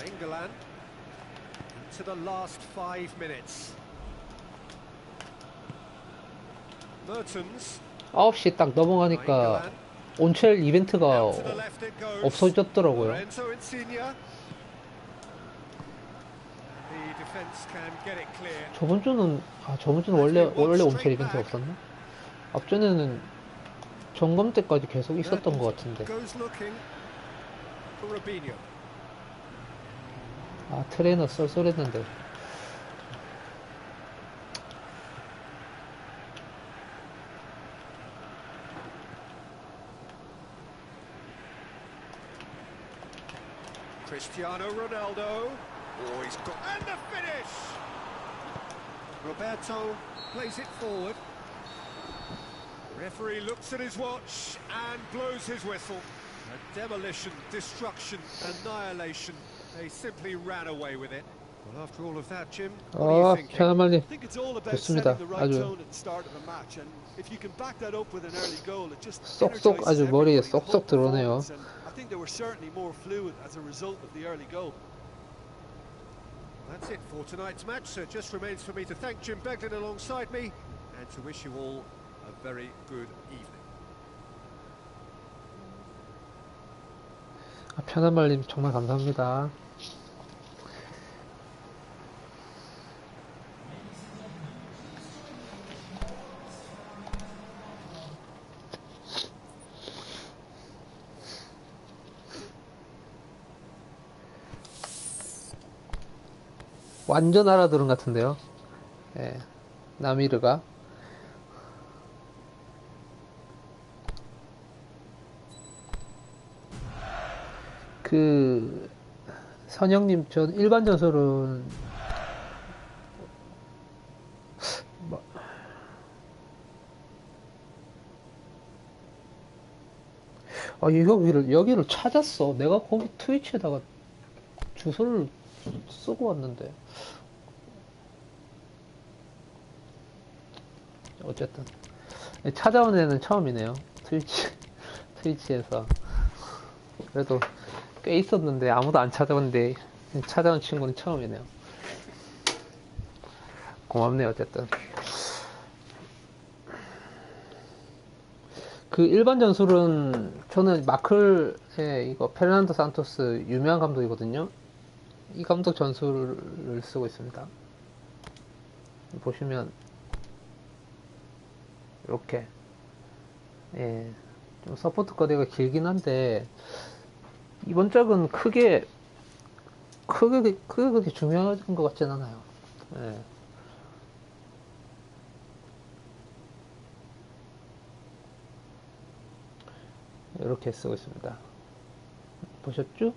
England into the last 5 minutes. Mertens. 9시 딱 넘어가니까 온첼 이벤트가 없어졌더라고요. Lorenzo Insigne. The defense can get it clear. 저번 주는 원래 온첼 이벤트가 없었나? 앞전에는 점검 때까지 계속 있었던 것 같은데. Goes looking for Robinho. 아, 트레이너 쏠쏠했는데. Cristiano Ronaldo. Oh, he's got... And the finish! Roberto plays it forward. Referee looks at his watch and blows his whistle. A demolition, destruction, annihilation. They simply ran away with it. Well, after all of that, Jim, what are you thinking? 편안하니 I think it's all about 좋습니다. setting the right 아주 tone at the start of a match, and if you can back that up with an early goal, it just 쏙쏙 energizes 아주 머리에 everybody, the whole 쏙쏙 들어오네요. performance, and I think they were certainly more fluid as a result of the early goal. That's it for tonight's match, so it just remains for me to thank Jim Beglin alongside me and to wish you all a very good evening. 편한 말님 정말 감사합니다. 완전 알아들은 것 같은데요. 예, 나미르가. 선영님, 전 일반 전설은 여기를 찾았어. 내가 거기 트위치에다가 주소를 쓰고 왔는데. 어쨌든. 찾아온 애는 처음이네요. 트위치에서. 그래도 꽤 있었는데 아무도 안 찾아온데 찾아온 친구는 처음이네요. 고맙네요, 어쨌든. 그 일반 전술은 저는 마클의 이거 페르난도 산토스 유명한 감독이거든요. 이 감독 전술을 쓰고 있습니다. 보시면 이렇게 좀 서포트 거리가 길긴 한데 이번 짝은 크게 그렇게 중요한 것 같진 않아요. 예. 이렇게 쓰고 있습니다. 보셨죠?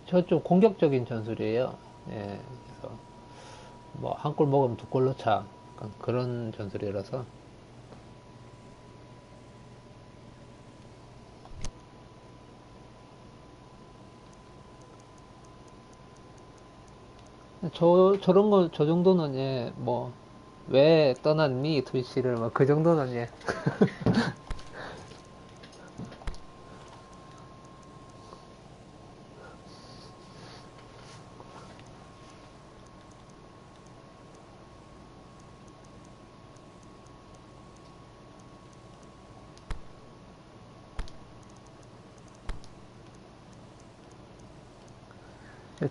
저 좀 공격적인 전술이에요. 예, 그래서 뭐 한 골 먹으면 두 골 넣자. 약간 그런 전술이라서. 저런 거, 저 정도는 예, 뭐, 왜 떠났니? 트위치를, 뭐, 그 정도는 예.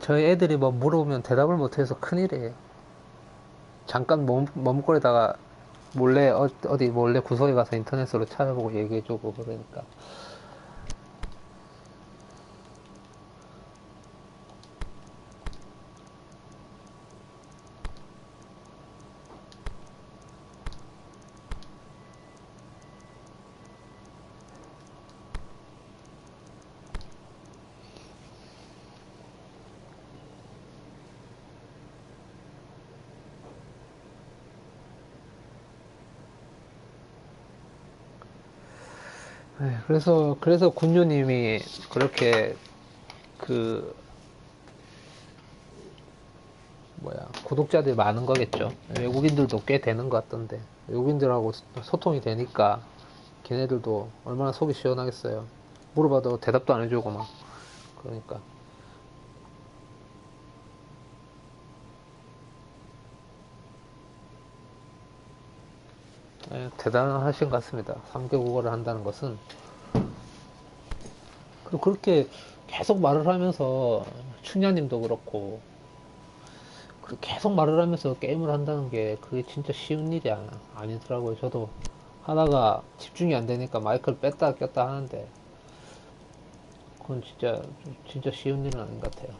저희 애들이 뭐 물어보면 대답을 못해서 큰일이에요. 잠깐 머뭇거리다가 몰래, 어디 몰래 구석에 가서 인터넷으로 찾아보고 얘기해주고 그러니까. 그래서 군주님이 그렇게 그 구독자들이 많은 거겠죠. 외국인들도 꽤 되는 것 같던데 외국인들하고 소통이 되니까 걔네들도 얼마나 속이 시원하겠어요. 물어봐도 대답도 안 해주고 막 그러니까. 대단하신 것 같습니다. 3개 국어를 한다는 것은. 그리고 그렇게 계속 말을 하면서 충냐님도 그렇고 계속 말을 하면서 게임을 한다는 게 그게 진짜 쉬운 일이 아니더라고요. 저도 하다가 집중이 안 되니까 마이크를 뺐다 꼈다 하는데 그건 진짜 쉬운 일은 아닌 것 같아요.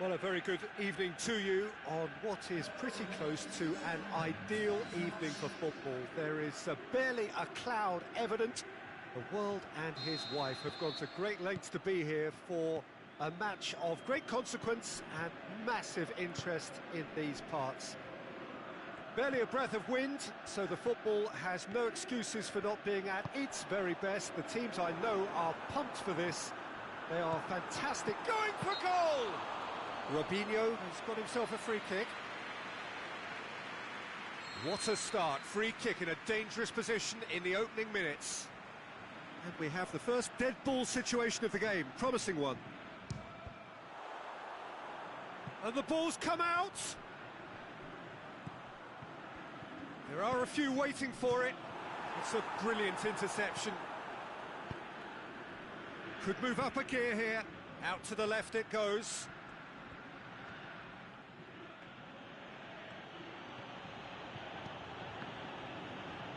Well, a very good evening to you on what is pretty close to an ideal evening for football. There is barely a cloud evident. The world and his wife have gone to great lengths to be here for a match of great consequence and massive interest in these parts. Barely a breath of wind, so the football has no excuses for not being at its very best. The teams I know are pumped for this. They are fantastic. Going for goal! Robinho has got himself a free kick. What a start. Free kick in a dangerous position in the opening minutes. And we have the first dead ball situation of the game. Promising one. And the ball's come out. There are a few waiting for it. It's a brilliant interception. Could move up a gear here. Out to the left it goes.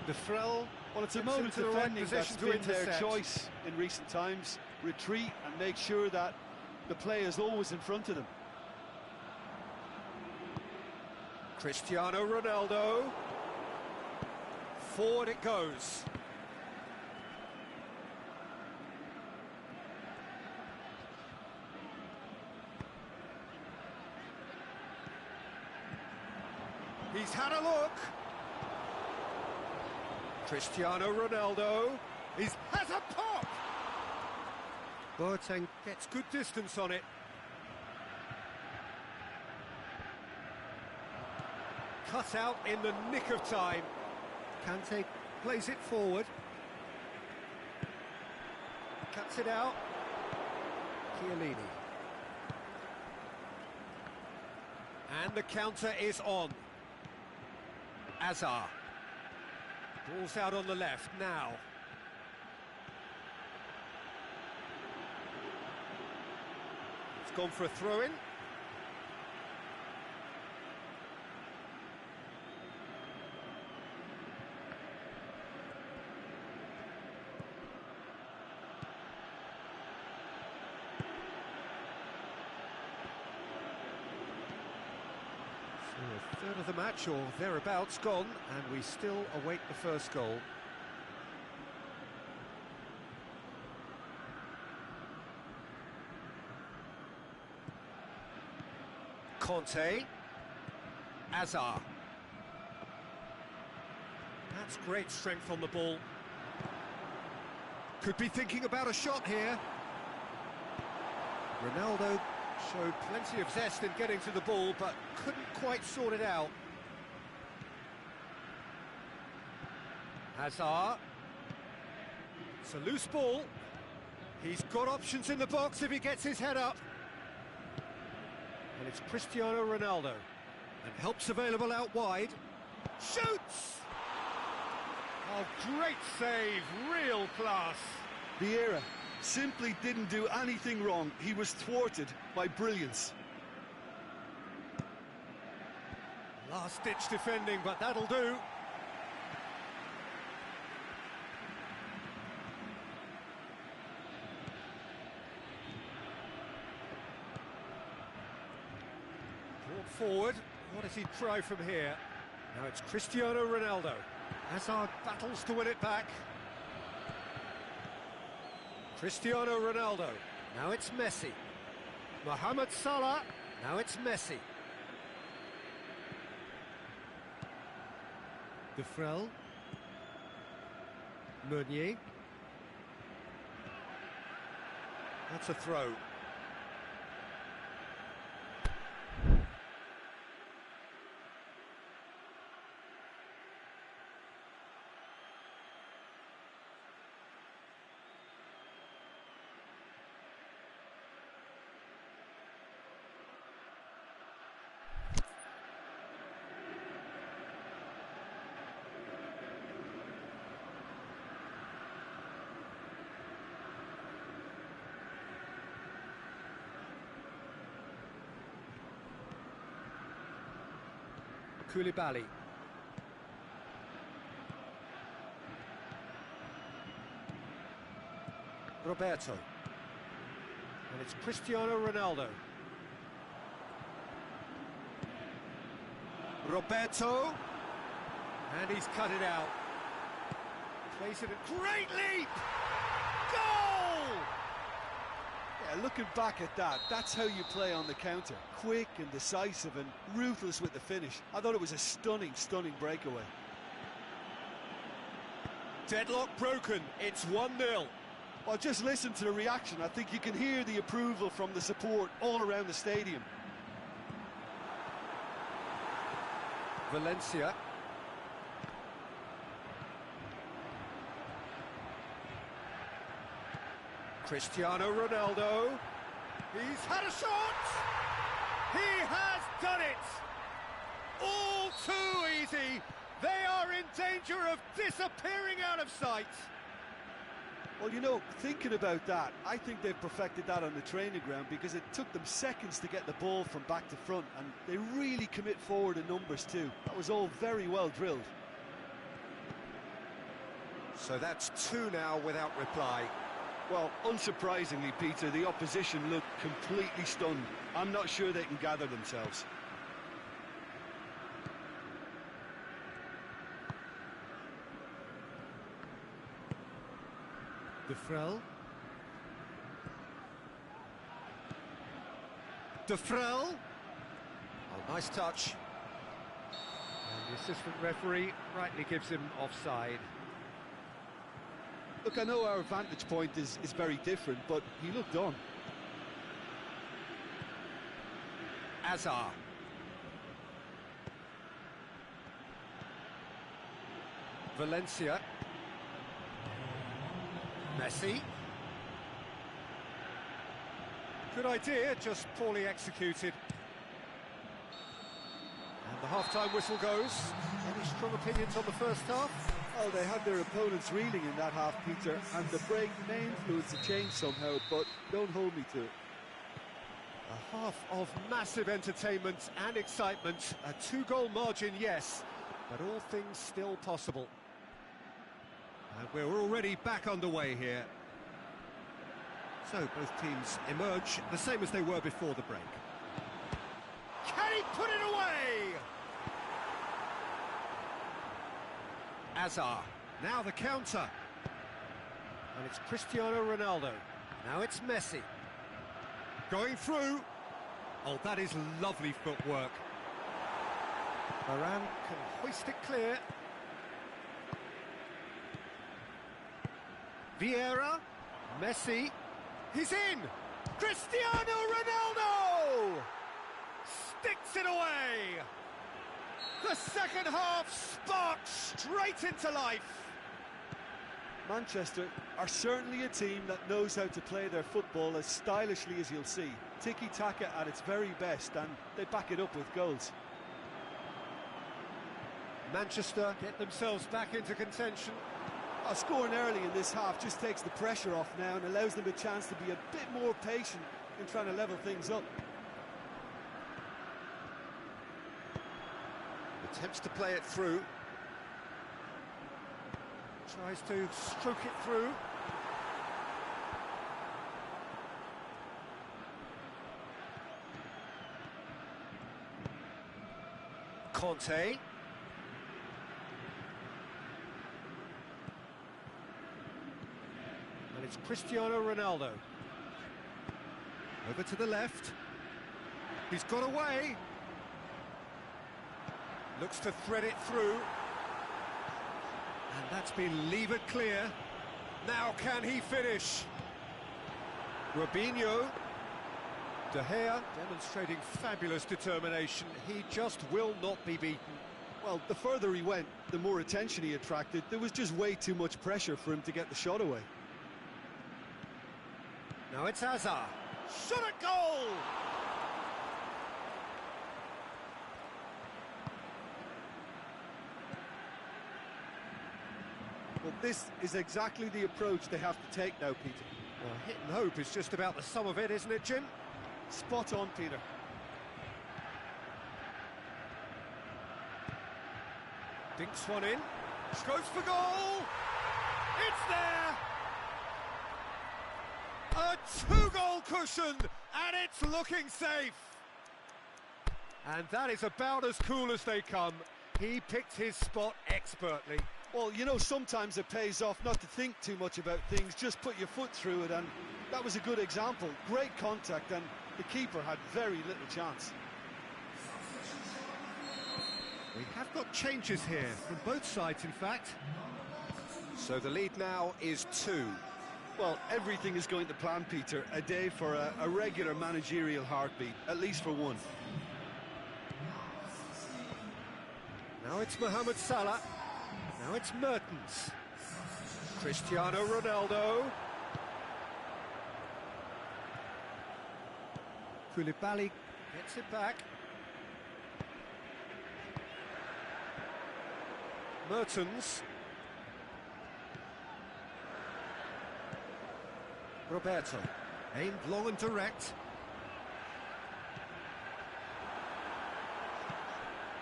De Frel. Well, it's a moment of defending that's been their choice in recent times. Retreat and make sure that the play is always in front of them. Cristiano Ronaldo. Forward it goes. He's had a look. Cristiano Ronaldo. He has a pop. Boateng gets good distance on it. Cut out in the nick of time. Kante plays it forward. Cuts it out. Chiellini. And the counter is on. Hazard. Ball's out on the left now. It's gone for a throw-in. A third of the match or thereabouts gone, and we still await the first goal. Conte. Hazard. That's great strength on the ball. Could be thinking about a shot here. Ronaldo showed plenty of zest in getting to the ball, but couldn't quite sort it out. Hazard. It's a loose ball. He's got options in the box if he gets his head up. And it's Cristiano Ronaldo. And help's available out wide. Shoots! Oh, great save, real class. Vieira simply didn't do anything wrong. He was thwarted by brilliance. Last-ditch defending, but that'll do. Brought forward. What does he try from here? Now it's Cristiano Ronaldo. Hazard battles to win it back. Cristiano Ronaldo. Now it's Messi. Mohamed Salah. Now it's Messi. De Frel. Meunier. That's a throw. Koulibaly. Roberto. And it's Cristiano Ronaldo. Roberto. And he's cut it out. Plays it a great leap! Goal! Yeah, looking back at that, that's how you play on the counter. Quick and decisive and ruthless with the finish. I thought it was a stunning, stunning breakaway. Deadlock broken, it's 1-0. Well, just listen to the reaction. I think you can hear the approval from the support all around the stadium. Valencia. Cristiano Ronaldo. He's had a shot! He has done it! All too easy! They are in danger of disappearing out of sight! Well, you know, thinking about that, I think they've perfected that on the training ground because it took them seconds to get the ball from back to front, and they really commit forward in numbers too. That was all very well drilled. So that's 2 now without reply. Well, unsurprisingly, Peter, the opposition looked completely stunned. I'm not sure they can gather themselves. Defrel. Defrel. Oh, nice touch. And the assistant referee rightly gives him offside. Look, I know our vantage point is very different, but he looked on. Azar. Valencia. Messi. Good idea, just poorly executed. And the half-time whistle goes. Any strong opinions on the first half? Oh, they had their opponents reeling in that half, Peter, and the break may influence the change somehow, but don't hold me to it. A half of massive entertainment and excitement. A 2-goal margin, yes, but all things still possible. And we're already back underway here. So both teams emerge the same as they were before the break. Can he put it away? Azar. Now the counter. And it's Cristiano Ronaldo. Now it's Messi. Going through. Oh, that is lovely footwork. Varane can hoist it clear. Vieira. Messi. He's in. Cristiano Ronaldo! Sticks it away! The second half sparks straight into life. Manchester are certainly a team that knows how to play their football as stylishly as you'll see. Tiki-taka at its very best, and they back it up with goals. Manchester get themselves back into contention. Scoring early in this half just takes the pressure off now and allows them a chance to be a bit more patient in trying to level things up. Attempts to play it through. Tries to stroke it through. Conte. And it's Cristiano Ronaldo. Over to the left. He's got away. Looks to thread it through. And that's been levered clear. Now can he finish? Robinho. De Gea demonstrating fabulous determination. He just will not be beaten. Well, the further he went, the more attention he attracted. There was just way too much pressure for him to get the shot away. Now it's Azar. Shot at goal! Well, this is exactly the approach they have to take now, Peter. Well, hit and hope is just about the sum of it, isn't it, Jim? Spot on, Peter. Dinks one in. Goes for goal! It's there! A 2-goal cushion, and it's looking safe. And that is about as cool as they come. He picked his spot expertly. Well, you know, sometimes it pays off not to think too much about things, just put your foot through it, and that was a good example. Great contact, and the keeper had very little chance. We have got changes here, from both sides, in fact. So the lead now is 2. Well, everything is going to plan, Peter. A day for a regular managerial heartbeat, at least for one. Now it's Mohamed Salah. Now it's Mertens. Cristiano Ronaldo. Koulibaly gets it back. Mertens. Roberto. Aimed long and direct.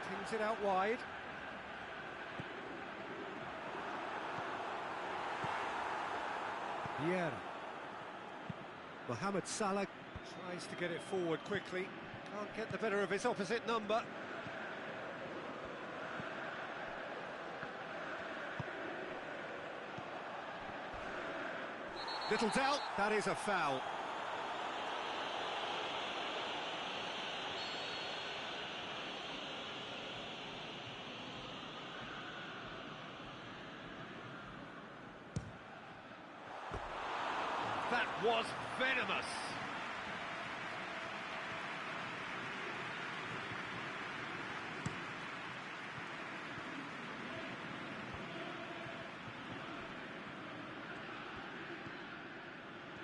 Pings it out wide. Vieira. Mohamed Salah tries to get it forward quickly. Can't get the better of his opposite number. Little doubt, that is a foul. That was venomous.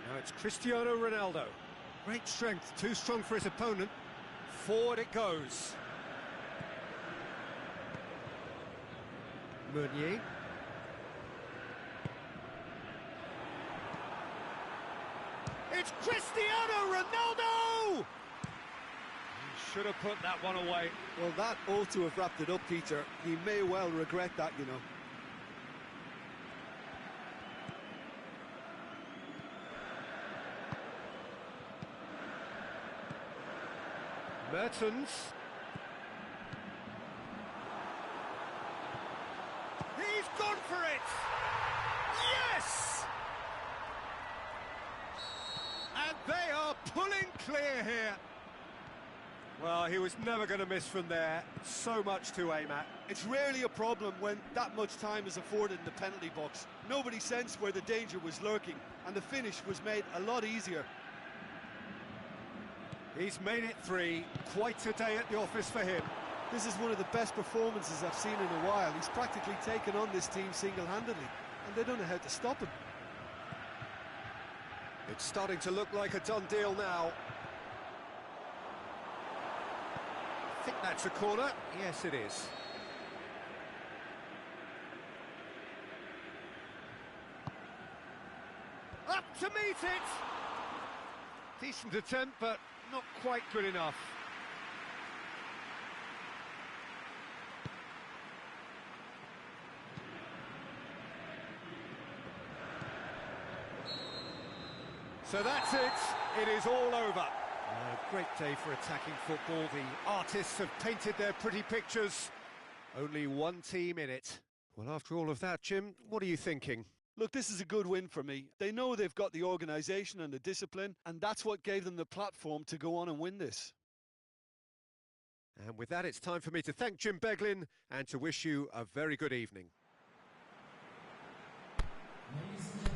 Now it's Cristiano Ronaldo. Great strength, too strong for his opponent. Forward it goes. Meunier. It's Cristiano Ronaldo! He should have put that one away. Well, that ought to have wrapped it up, Peter. He may well regret that, you know. Mertens. He's gone for it! Yes! And they are pulling clear here. Well, he was never going to miss from there. So much to aim at. It's rarely a problem when that much time is afforded in the penalty box. Nobody sensed where the danger was lurking, and the finish was made a lot easier. He's made it 3. Quite a day at the office for him. This is one of the best performances I've seen in a while. He's practically taken on this team single-handedly, and they don't know how to stop him. It's starting to look like a done deal now. I think that's a corner. Yes, it is. Up to meet it! Decent attempt, but not quite good enough. So that's it. It is all over. A great day for attacking football. The artists have painted their pretty pictures. Only one team in it. Well, after all of that, Jim, what are you thinking? Look, this is a good win for me. They know they've got the organisation and the discipline, and that's what gave them the platform to go on and win this. And with that, it's time for me to thank Jim Beglin and to wish you a very good evening. Ladies and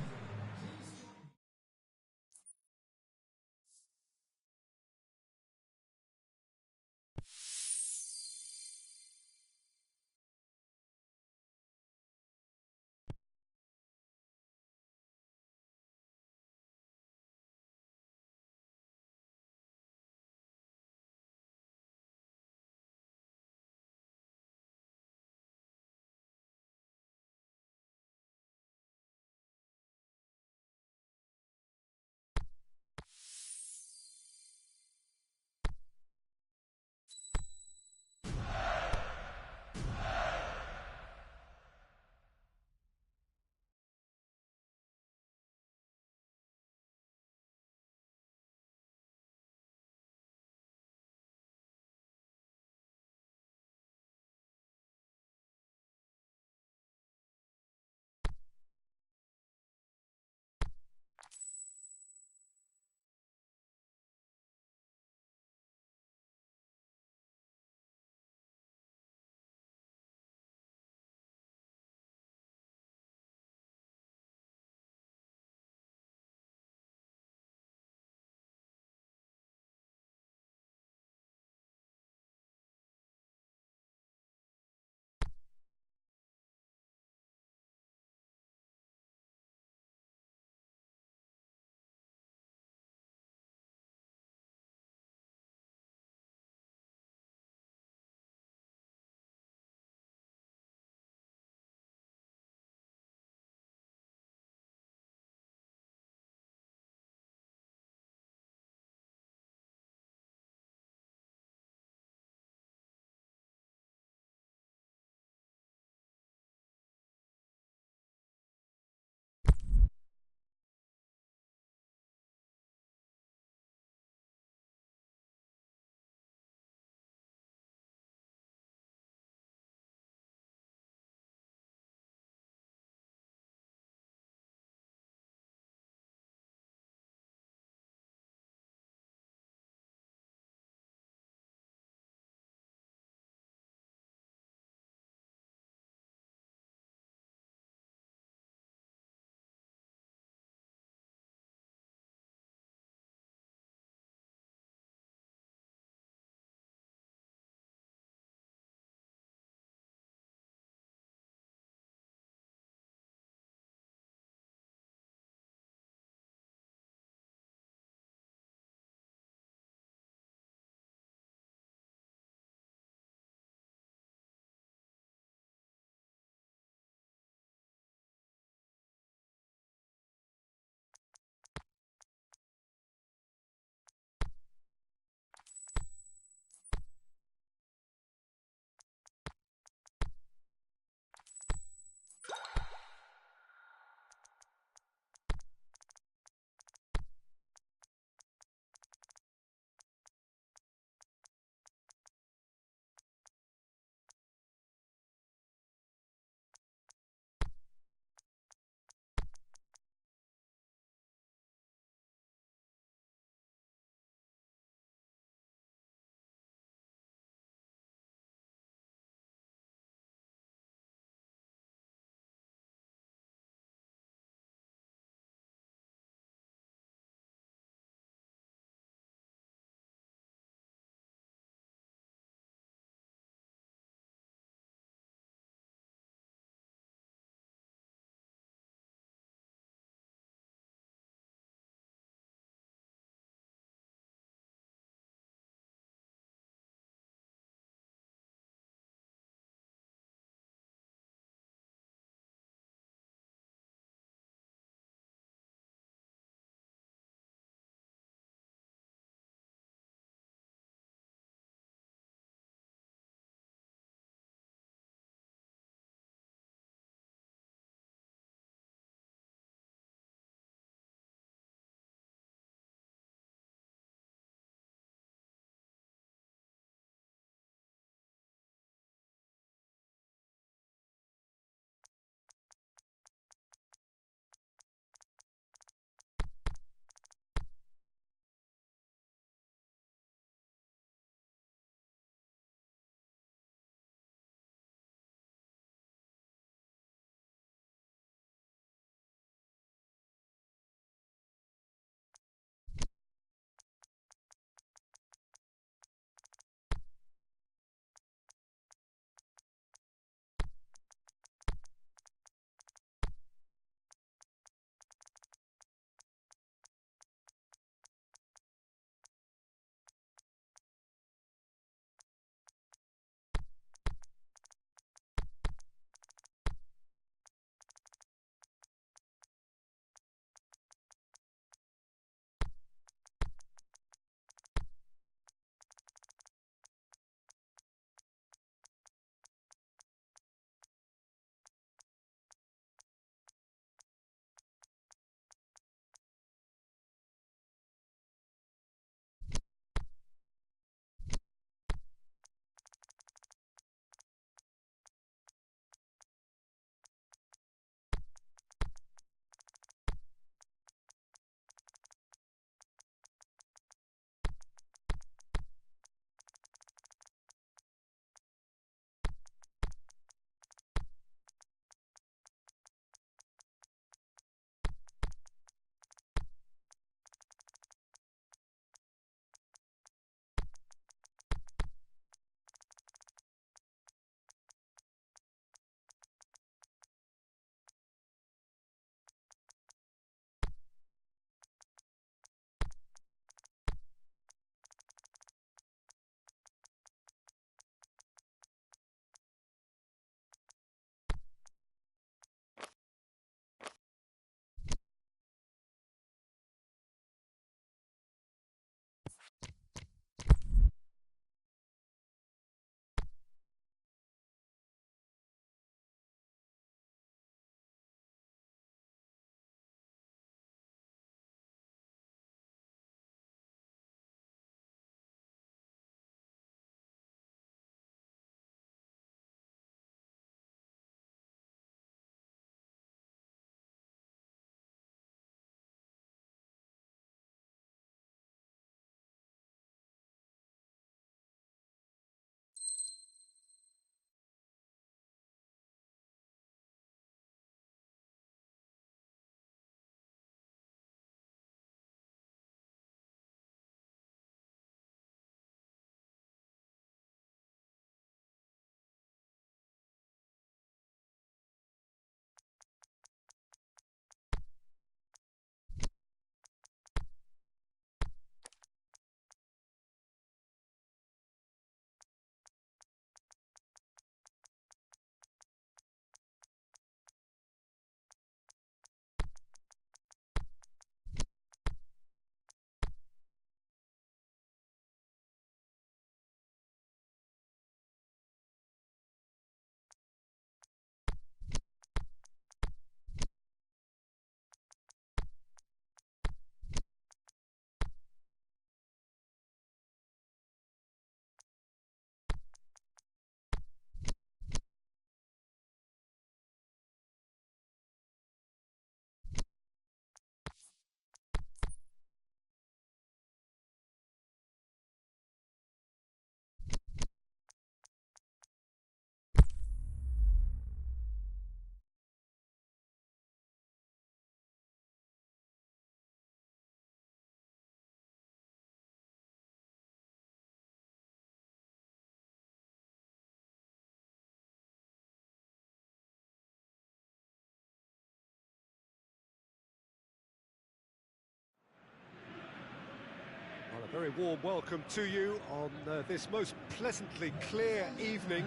very warm welcome to you on this most pleasantly clear evening.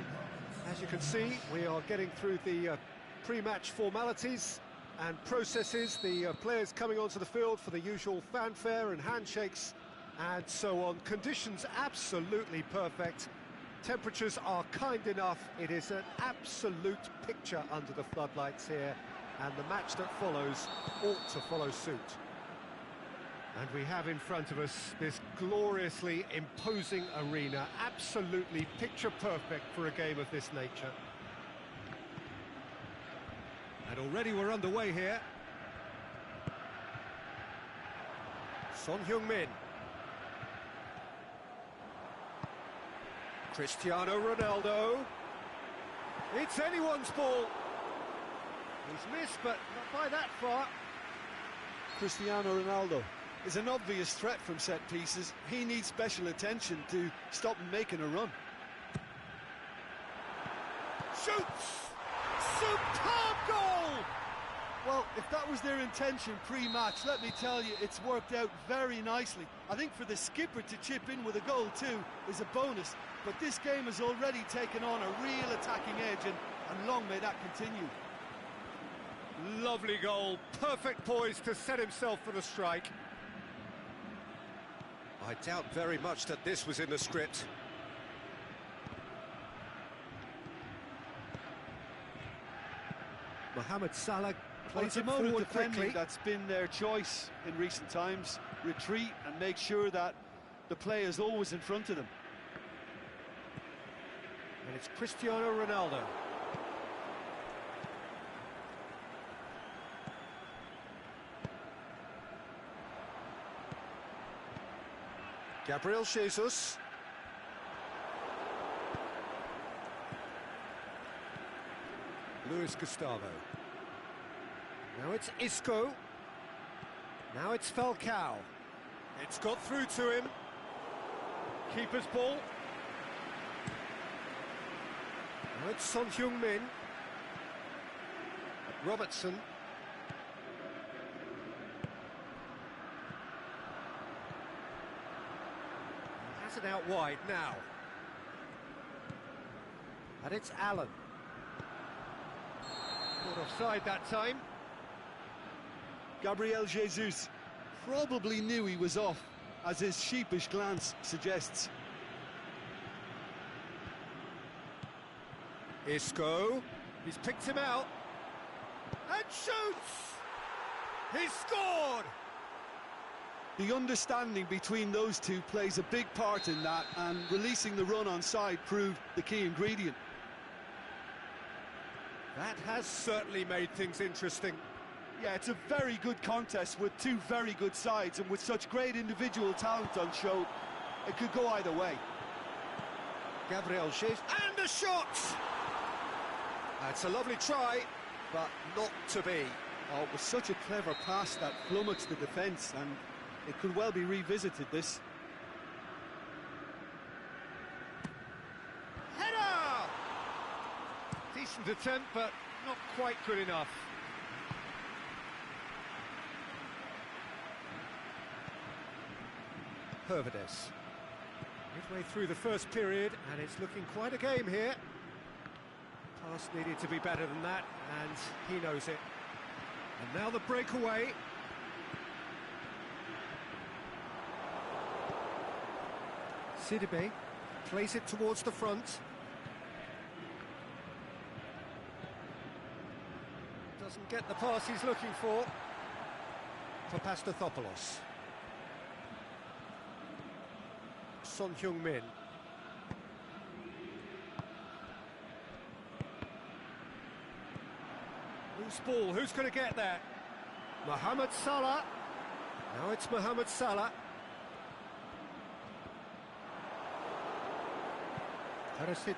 As you can see, we are getting through the pre-match formalities and processes, the players coming onto the field for the usual fanfare and handshakes and so on. Conditions absolutely perfect. Temperatures are kind enough. It is an absolute picture under the floodlights here, and the match that follows ought to follow suit. And we have in front of us this gloriously imposing arena, absolutely picture perfect for a game of this nature. And already we're underway here. Son Heung-min. Cristiano Ronaldo. It's anyone's ball. He's missed, but not by that far. Cristiano Ronaldo is an obvious threat from set pieces. He needs special attention to stop him making a run. Shoots! Superb goal! Well, if that was their intention pre-match, let me tell you, it's worked out very nicely. I think for the skipper to chip in with a goal too is a bonus, but this game has already taken on a real attacking edge, and long may that continue. Lovely goal, perfect poise to set himself for the strike. I doubt very much that this was in the script. Mohamed Salah plays it forward quickly. That's been their choice in recent times. Retreat and make sure that the play is always in front of them. And it's Cristiano Ronaldo. Gabriel Jesus. Luis Gustavo. Now it's Isco. Now it's Falcao. It's got through to him. Keeper's ball. Now it's Son Heung-min. Robertson. He has it out wide now. And it's Allen. Caught offside that time. Gabriel Jesus probably knew he was off, as his sheepish glance suggests. Isco, he's picked him out, and shoots! He's scored! The understanding between those two plays a big part in that, and releasing the run on side proved the key ingredient. That has certainly made things interesting. Yeah, it's a very good contest with two very good sides, and with such great individual talent on show, it could go either way. Gabriel Jesus, and a shot! That's a lovely try, but not to be. Oh, it was such a clever pass that flummoxed the defence, and it could well be revisited, this. Header! Decent attempt, but not quite good enough. Hervedes. Midway through the first period, and it's looking quite a game here. Pass needed to be better than that, and he knows it. And now the breakaway. Sidibe plays it towards the front. Doesn't get the pass he's looking for Papastathopoulos. Son Heung-min. Loose ball, who's going to get there? Mohamed Salah. Now it's Mohamed Salah. Perisic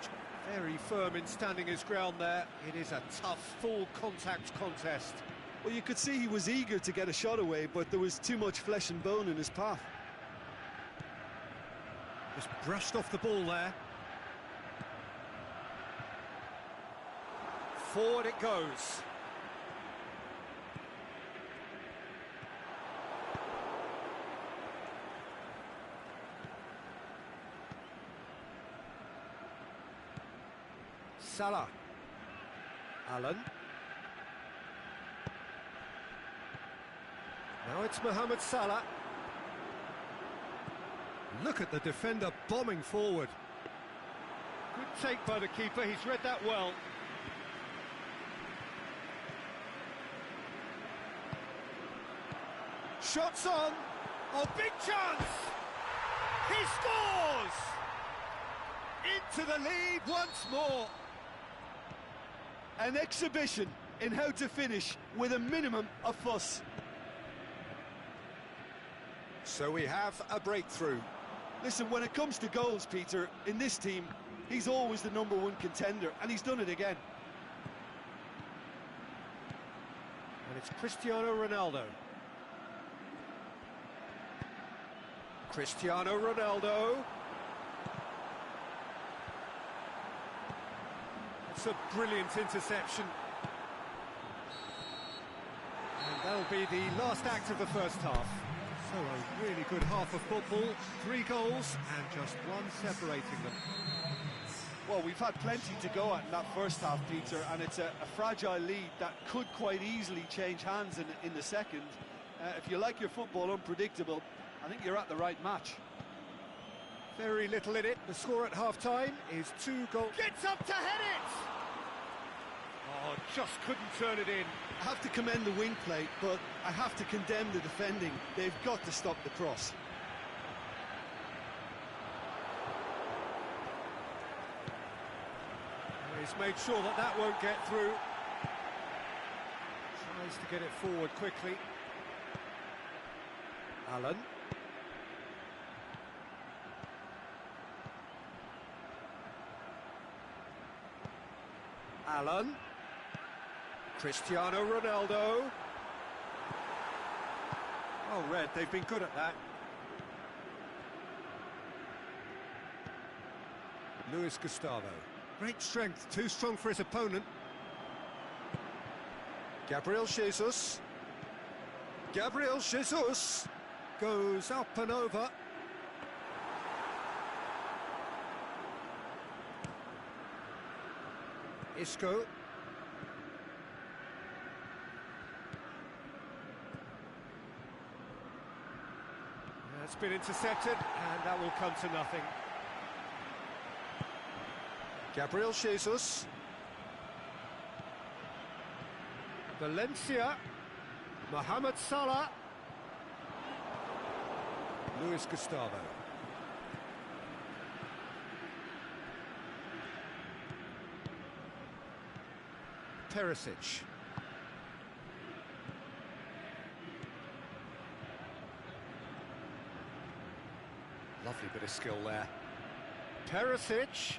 very firm in standing his ground there. It is a tough, full contact contest. Well, you could see he was eager to get a shot away, but there was too much flesh and bone in his path. Just brushed off the ball there. Forward it goes. Salah. Allen. Now it's Mohamed Salah. Look at the defender bombing forward. Good take by the keeper, he's read that well. Shots on. Oh, big chance! He scores! Into the lead once more. An exhibition in how to finish with a minimum of fuss. So we have a breakthrough. Listen, when it comes to goals, Peter, in this team, he's always the #1 contender, and he's done it again. And it's Cristiano Ronaldo. Cristiano Ronaldo. It's a brilliant interception. And that'll be the last act of the first half. So a really good half of football, 3 goals and just one separating them. Well, we've had plenty to go at in that first half, Peter, and it's a fragile lead that could quite easily change hands in the second. If you like your football unpredictable, I think you're at the right match. Very little in it. The score at half-time is 2 goals. Gets up to head it! Oh, just couldn't turn it in. I have to commend the wing play, but I have to condemn the defending. They've got to stop the cross. He's made sure that that won't get through. Tries to get it forward quickly. Allen. Allen. Cristiano Ronaldo. Oh, Red, they've been good at that. Luis Gustavo. Great strength, too strong for his opponent. Gabriel Jesus. Gabriel Jesus goes up and over. Isco. That's been intercepted, and that will come to nothing. Gabriel Jesus. Valencia. Mohamed Salah. Luis Gustavo. Perisic. Lovely bit of skill there. Perisic.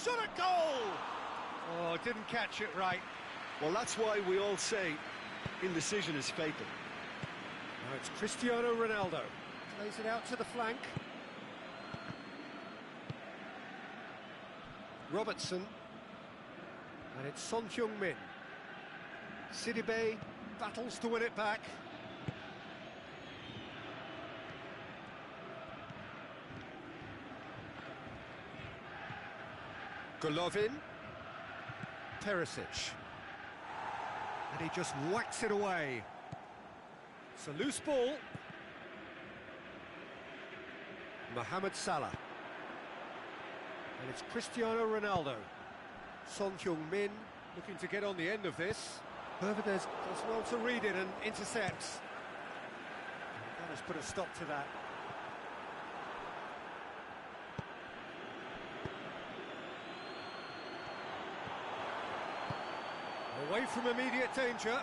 Shot a goal! Oh, didn't catch it right. Well, that's why we all say indecision is fatal. Now it's Cristiano Ronaldo. Plays it out to the flank. Robertson. And it's Son Heung-min. Sidibe battles to win it back. Golovin. Perisic. And he just whacks it away. It's a loose ball. Mohamed Salah. And it's Cristiano Ronaldo. Son Heung-min looking to get on the end of this. Hervedez does well to read it and intercepts. That has put a stop to that. Away from immediate danger.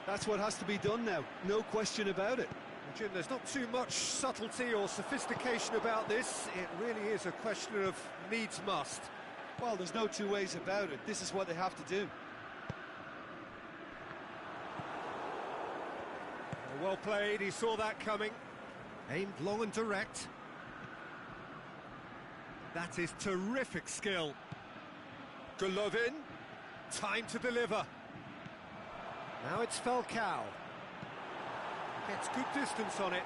That's what has to be done now, no question about it. Jim, there's not too much subtlety or sophistication about this. It really is a question of needs must. Well, there's no two ways about it. This is what they have to do. Well played, he saw that coming. Aimed long and direct. That is terrific skill. Golovin, time to deliver. Now it's Falcao. Gets good distance on it.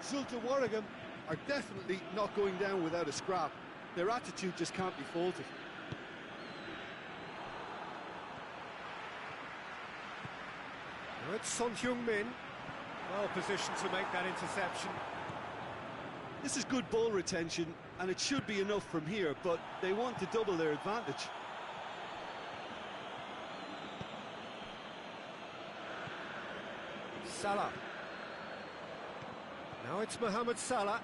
Zulte Waregem are definitely not going down without a scrap. Their attitude just can't be faulted. Now it's Son Heung-min, well positioned to make that interception. This is good ball retention, and it should be enough from here, but they want to double their advantage. Salah. Now it's Mohamed Salah.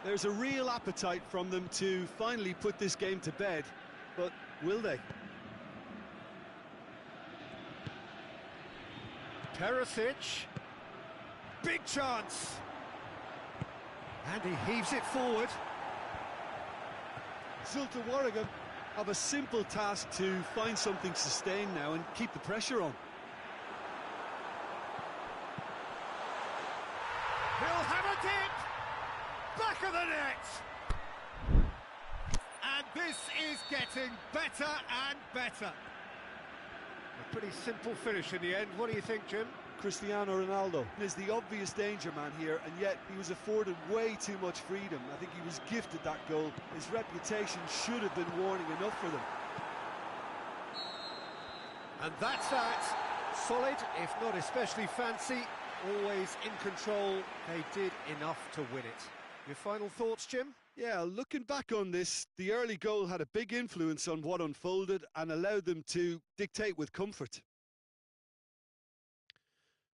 There's a real appetite from them to finally put this game to bed, but will they? Perisic. Big chance. And he heaves it forward. Zulte Waregem have a simple task to find something sustained now and keep the pressure on. He'll have a dip! Back of the net! And this is getting better and better. A pretty simple finish in the end. What do you think, Jim? Cristiano Ronaldo is the obvious danger man here, and yet he was afforded way too much freedom. I think he was gifted that goal. His reputation should have been warning enough for them. And that's that. Solid, if not especially fancy, always in control. They did enough to win it. Your final thoughts, Jim? Yeah, looking back on this, the early goal had a big influence on what unfolded and allowed them to dictate with comfort.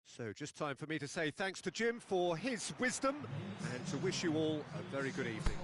So just time for me to say thanks to Jim for his wisdom and to wish you all a very good evening.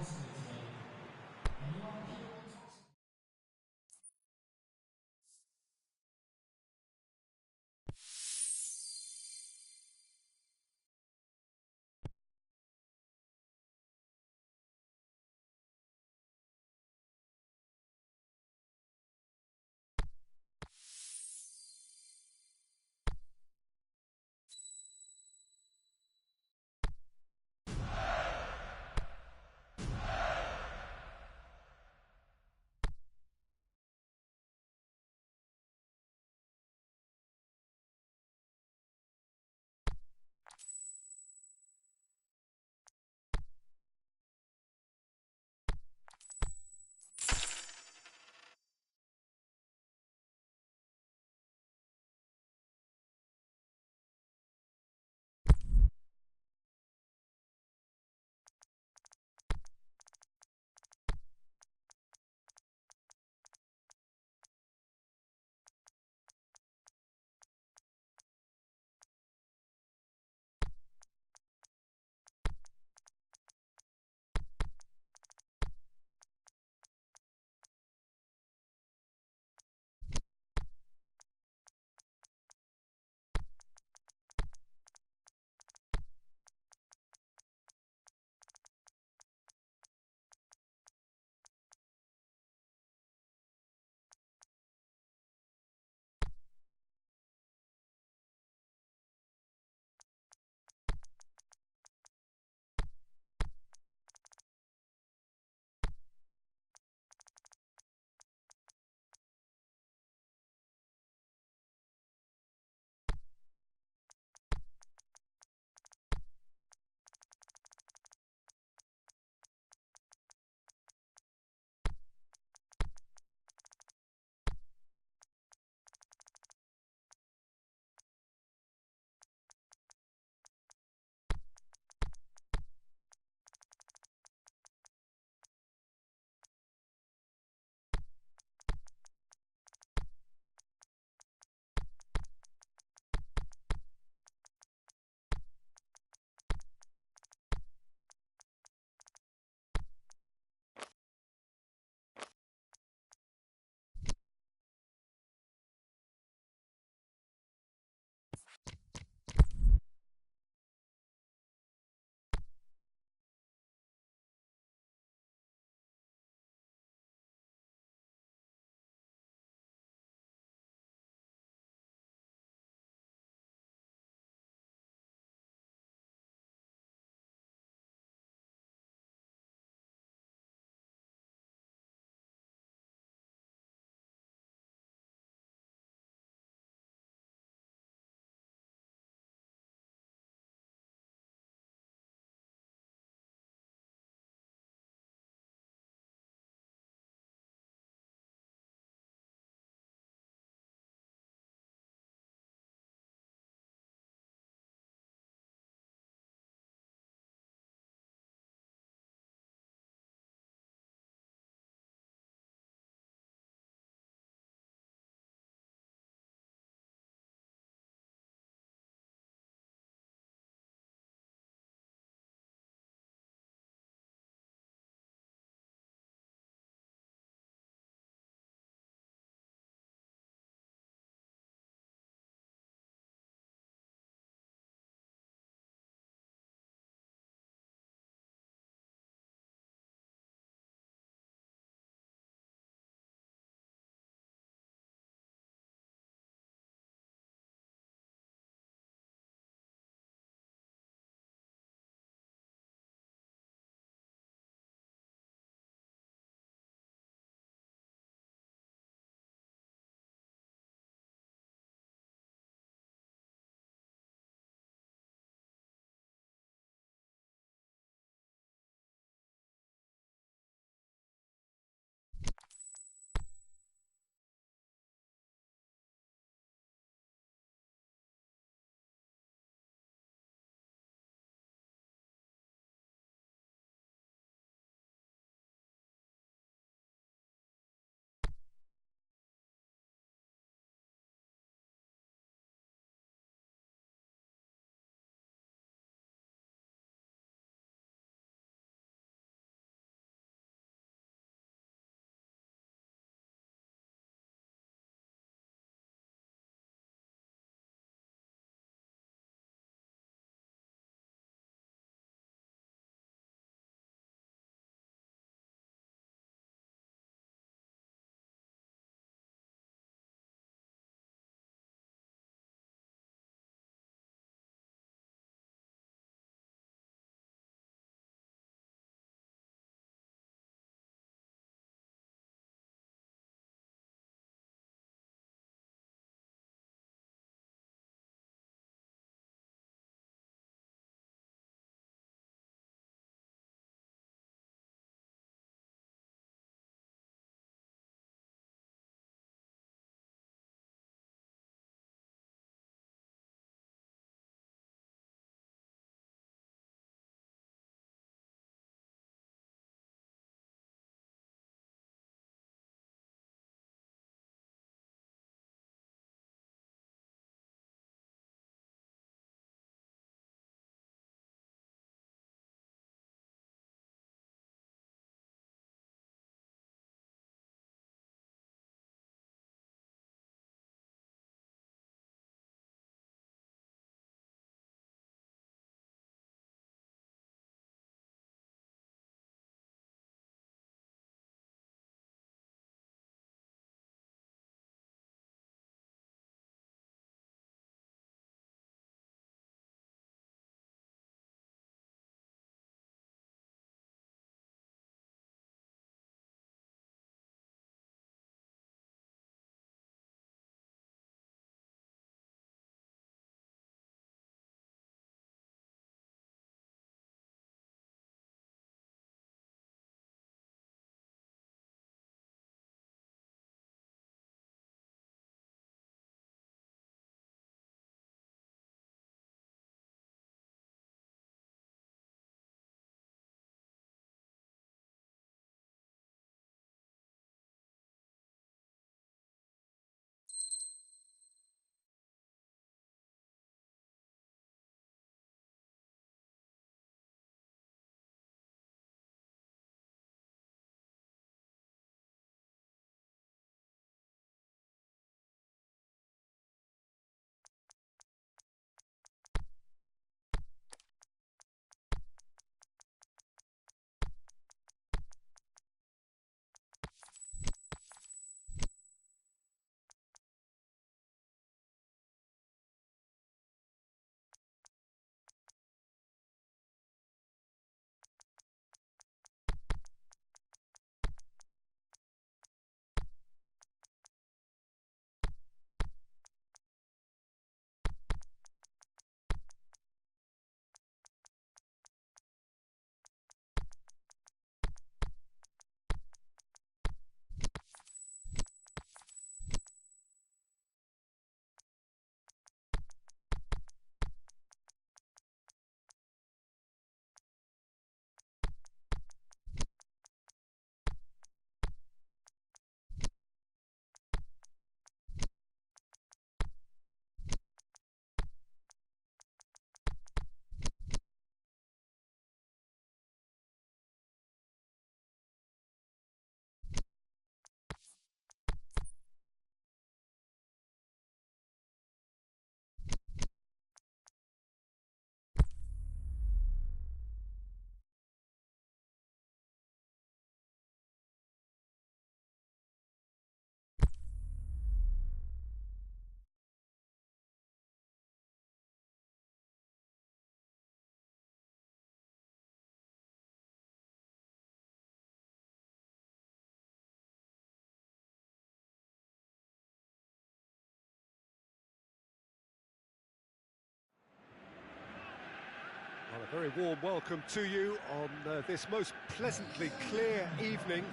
very warm welcome to you on this most pleasantly clear evening.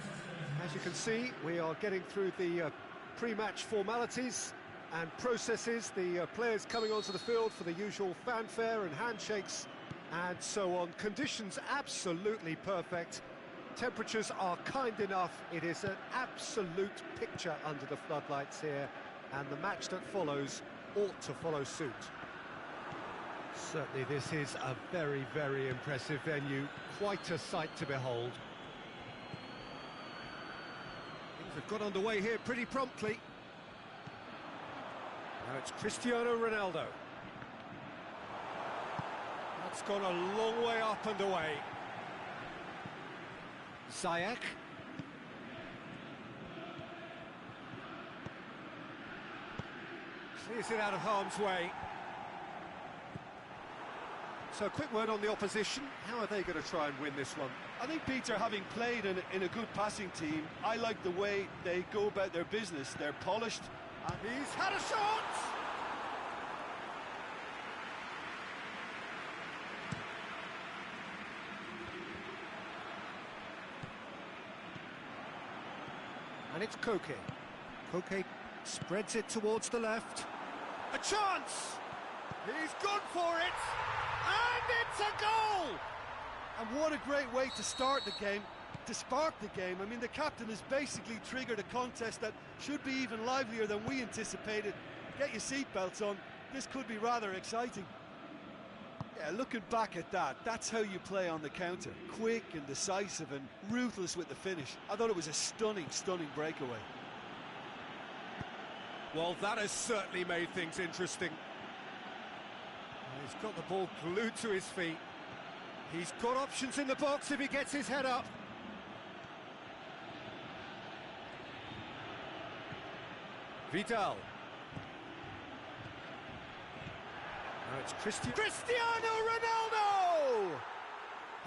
As you can see, we are getting through the pre-match formalities and processes, the players coming onto the field for the usual fanfare and handshakes and so on. Conditions absolutely perfect. Temperatures are kind enough. It is an absolute picture under the floodlights here, and the match that follows ought to follow suit. Certainly this is a very, very impressive venue. Quite a sight to behold. Things have got underway here pretty promptly. Now it's Cristiano Ronaldo. That's gone a long way up and away. Ziyech. Clears it out of harm's way. So a quick word on the opposition. How are they going to try and win this one? I think, Peter, having played in a good passing team, I like the way they go about their business. They're polished. And he's had a shot! And it's Koke. Koke spreads it towards the left. A chance! He's gone for it! And it's a goal! And what a great way to start the game, to spark the game. I mean, the captain has basically triggered a contest that should be even livelier than we anticipated. Get your seatbelts on, this could be rather exciting. Yeah, looking back at that, that's how you play on the counter. Quick and decisive and ruthless with the finish. I thought it was a stunning, stunning breakaway. Well, that has certainly made things interesting. He's got the ball glued to his feet. He's got options in the box if he gets his head up. Vidal. Now it's Cristiano Ronaldo!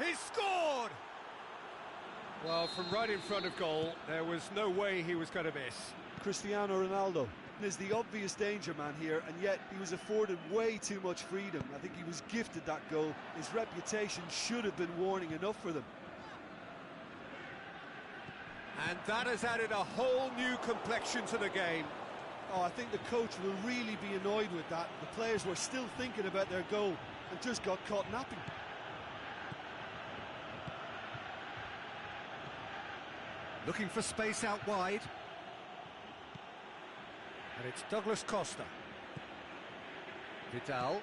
He scored! Well, from right in front of goal, there was no way he was going to miss. Cristiano Ronaldo is the obvious danger man here, and yet he was afforded way too much freedom. I think he was gifted that goal. His reputation should have been warning enough for them. And that has added a whole new complexion to the game. Oh, I think the coach will really be annoyed with that. The players were still thinking about their goal and just got caught napping. Looking for space out wide. And it's Douglas Costa. Vidal.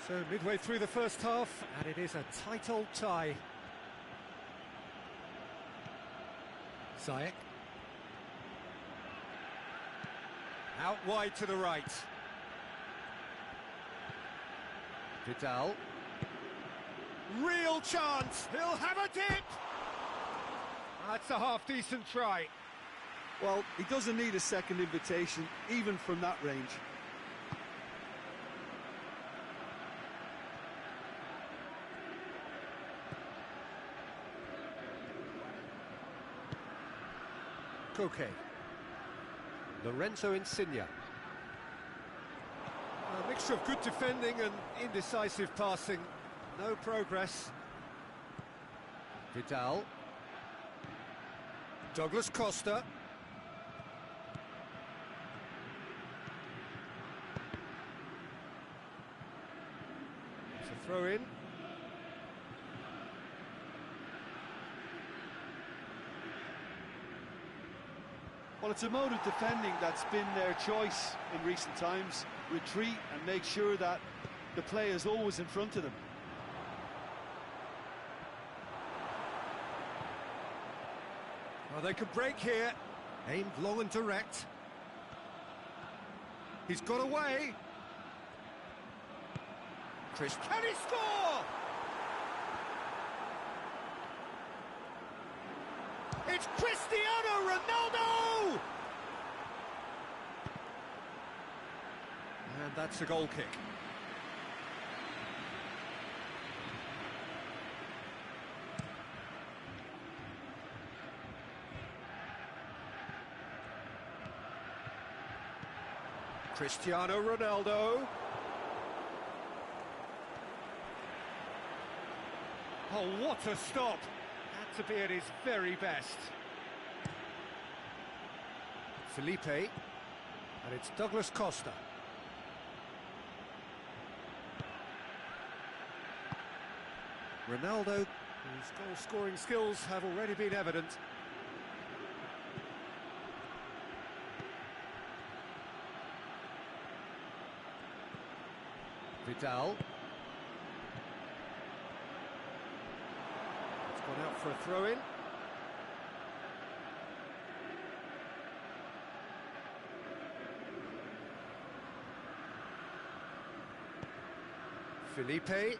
So midway through the first half, and it is a tight old tie. Ziyech. Out wide to the right. Vidal. Real chance! He'll have a dip! That's a half-decent try. Well, he doesn't need a second invitation, even from that range. Koke. Lorenzo Insigne. A mixture of good defending and indecisive passing. No progress. Vidal. Douglas Costa. It's a throw in. Well, it's a mode of defending that's been their choice in recent times. Retreat and make sure that the play is always in front of them. Well, they can break here. Aimed long and direct. He's got away. Can he score? It's Cristiano Ronaldo! And that's a goal kick. Cristiano Ronaldo. Oh, what a stop! Had to be at his very best. Felipe, and it's Douglas Costa. Ronaldo, whose goal-scoring skills have already been evident. Vidal. It's gone out for a throw-in. Felipe.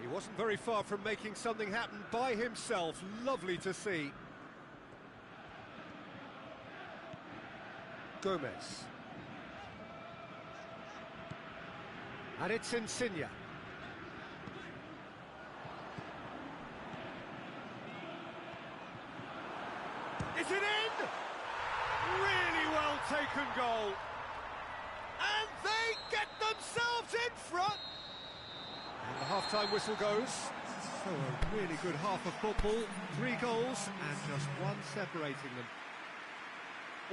He wasn't very far from making something happen by himself. Lovely to see. Gomez. And it's Insigne. Is it in? Really well taken goal. And they get themselves in front. And the half-time whistle goes. So a really good half of football. 3 goals and just one separating them.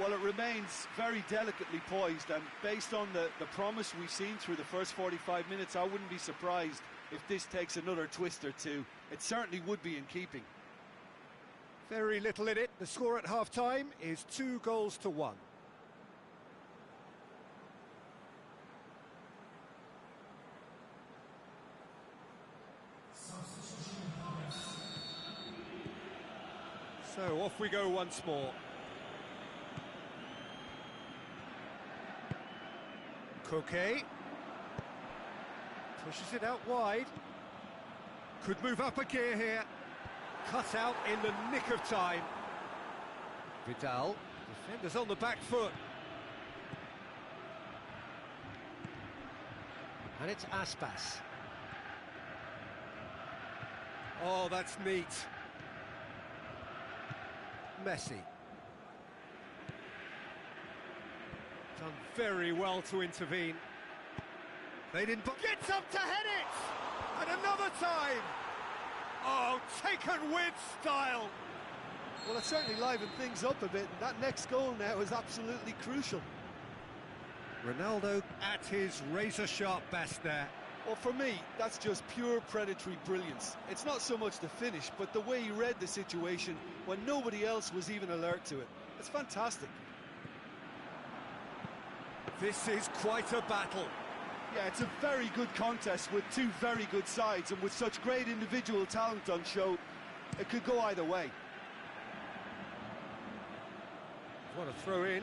Well, it remains very delicately poised, and based on the promise we've seen through the first 45 minutes, I wouldn't be surprised if this takes another twist or two. It certainly would be in keeping. Very little in it. The score at half-time is 2-1. So off we go once more. Koke pushes it out wide. Could move up a gear here. Cut out in the nick of time. Vidal, defenders on the back foot. And it's Aspas. Oh, that's neat. Messi. Done very well to intervene. They didn't... Gets up to head it! And another time! Oh, taken with style! Well, it certainly livened things up a bit, and that next goal now is absolutely crucial. Ronaldo at his razor-sharp best there. Well, for me, that's just pure predatory brilliance. It's not so much the finish, but the way he read the situation when nobody else was even alert to it. It's fantastic. This is quite a battle. Yeah, it's a very good contest with two very good sides, and with such great individual talent on show, it could go either way. What a throw in.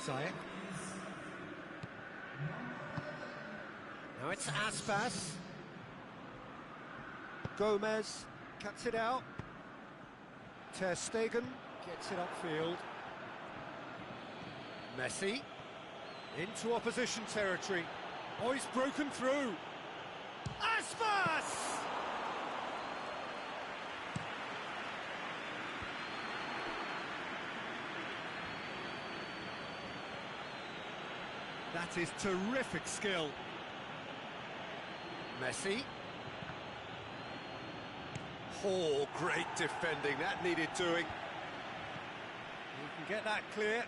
Zayek. Now it's Aspas. Gomez cuts it out. Ter Stegen gets it upfield. Messi into opposition territory. Oh, he's broken through. Aspas! That is terrific skill. Messi. Oh, great defending. That needed doing. You can get that clear.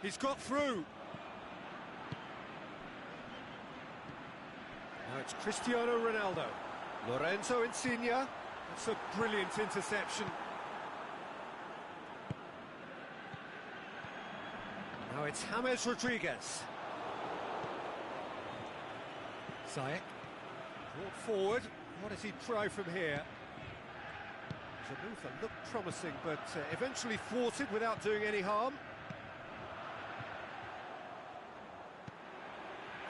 He's got through. it's Cristiano Ronaldo. Lorenzo Insigne. That's a brilliant interception. Now it's James Rodriguez. Ziyech. Brought forward. What does he try from here? Zamufa looked promising, but eventually thwarted without doing any harm.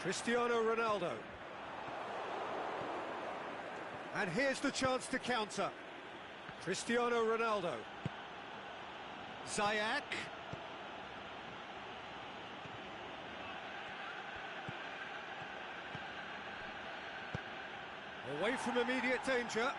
Cristiano Ronaldo. And here's the chance to counter. Cristiano Ronaldo. Ziyech. Away from immediate danger.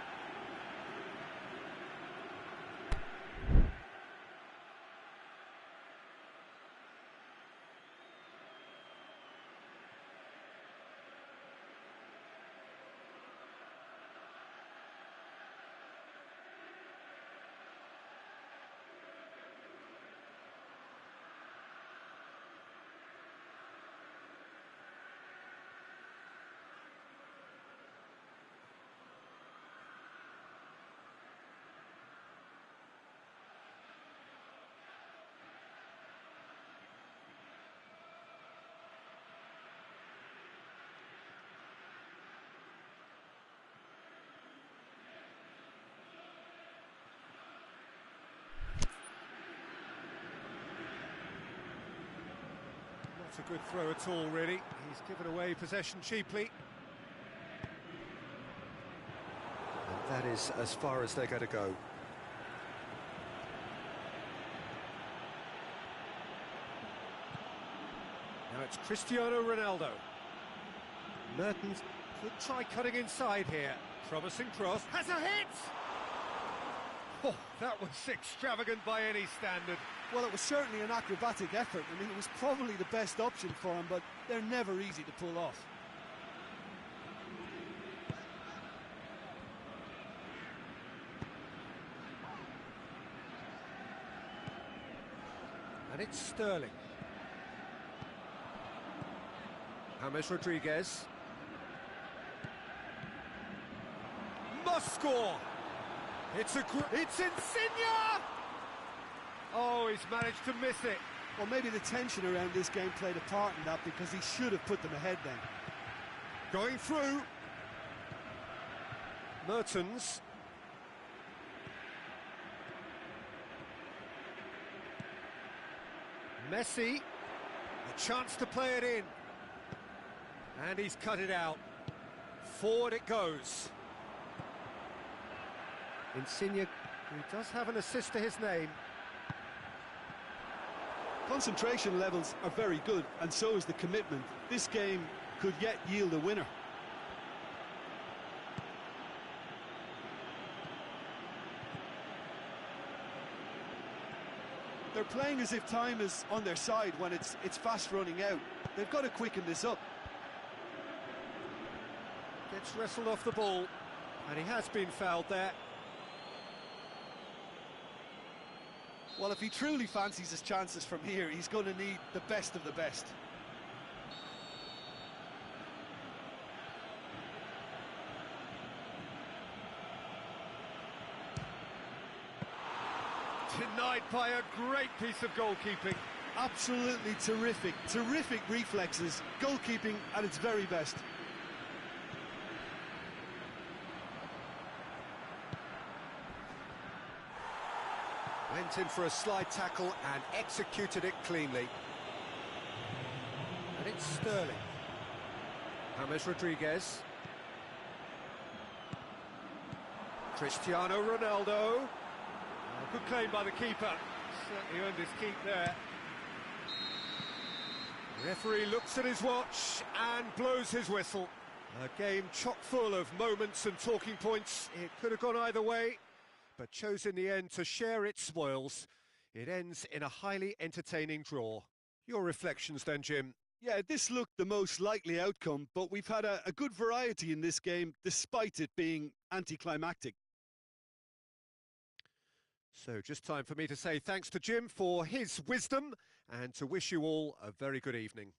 Not a good throw at all, really. He's given away possession cheaply. And that is as far as they're going to go. Now it's Cristiano Ronaldo. Mertens could try cutting inside here. Promising cross. Has a hit! Oh, that was extravagant by any standard. Well, it was certainly an acrobatic effort. I mean, it was probably the best option for him, but they're never easy to pull off. And it's Sterling. James Rodriguez. Must score! It's Insigne! Oh, he's managed to miss it. Well, maybe the tension around this game played a part in that, because he should have put them ahead then. Going through. Mertens. Messi. A chance to play it in. And he's cut it out. Forward it goes. Insigne, who does have an assist to his name. Concentration levels are very good, and so is the commitment. This game could yet yield a winner. They're playing as if time is on their side when it's fast running out. They've got to quicken this up. Gets wrestled off the ball, and he has been fouled there. Well, if he truly fancies his chances from here, he's going to need the best of the best. Denied by a great piece of goalkeeping. Absolutely terrific, terrific reflexes. Goalkeeping at its very best. Went in for a slide tackle and executed it cleanly. And it's Sterling. James Rodriguez. Cristiano Ronaldo. Oh, good claim by the keeper. Certainly earned his keep there. The referee looks at his watch and blows his whistle. A game chock full of moments and talking points. It could have gone either way, but chose in the end to share its spoils. It ends in a highly entertaining draw. Your reflections then, Jim? Yeah, this looked the most likely outcome, but we've had a good variety in this game, despite it being anticlimactic. So just time for me to say thanks to Jim for his wisdom and to wish you all a very good evening.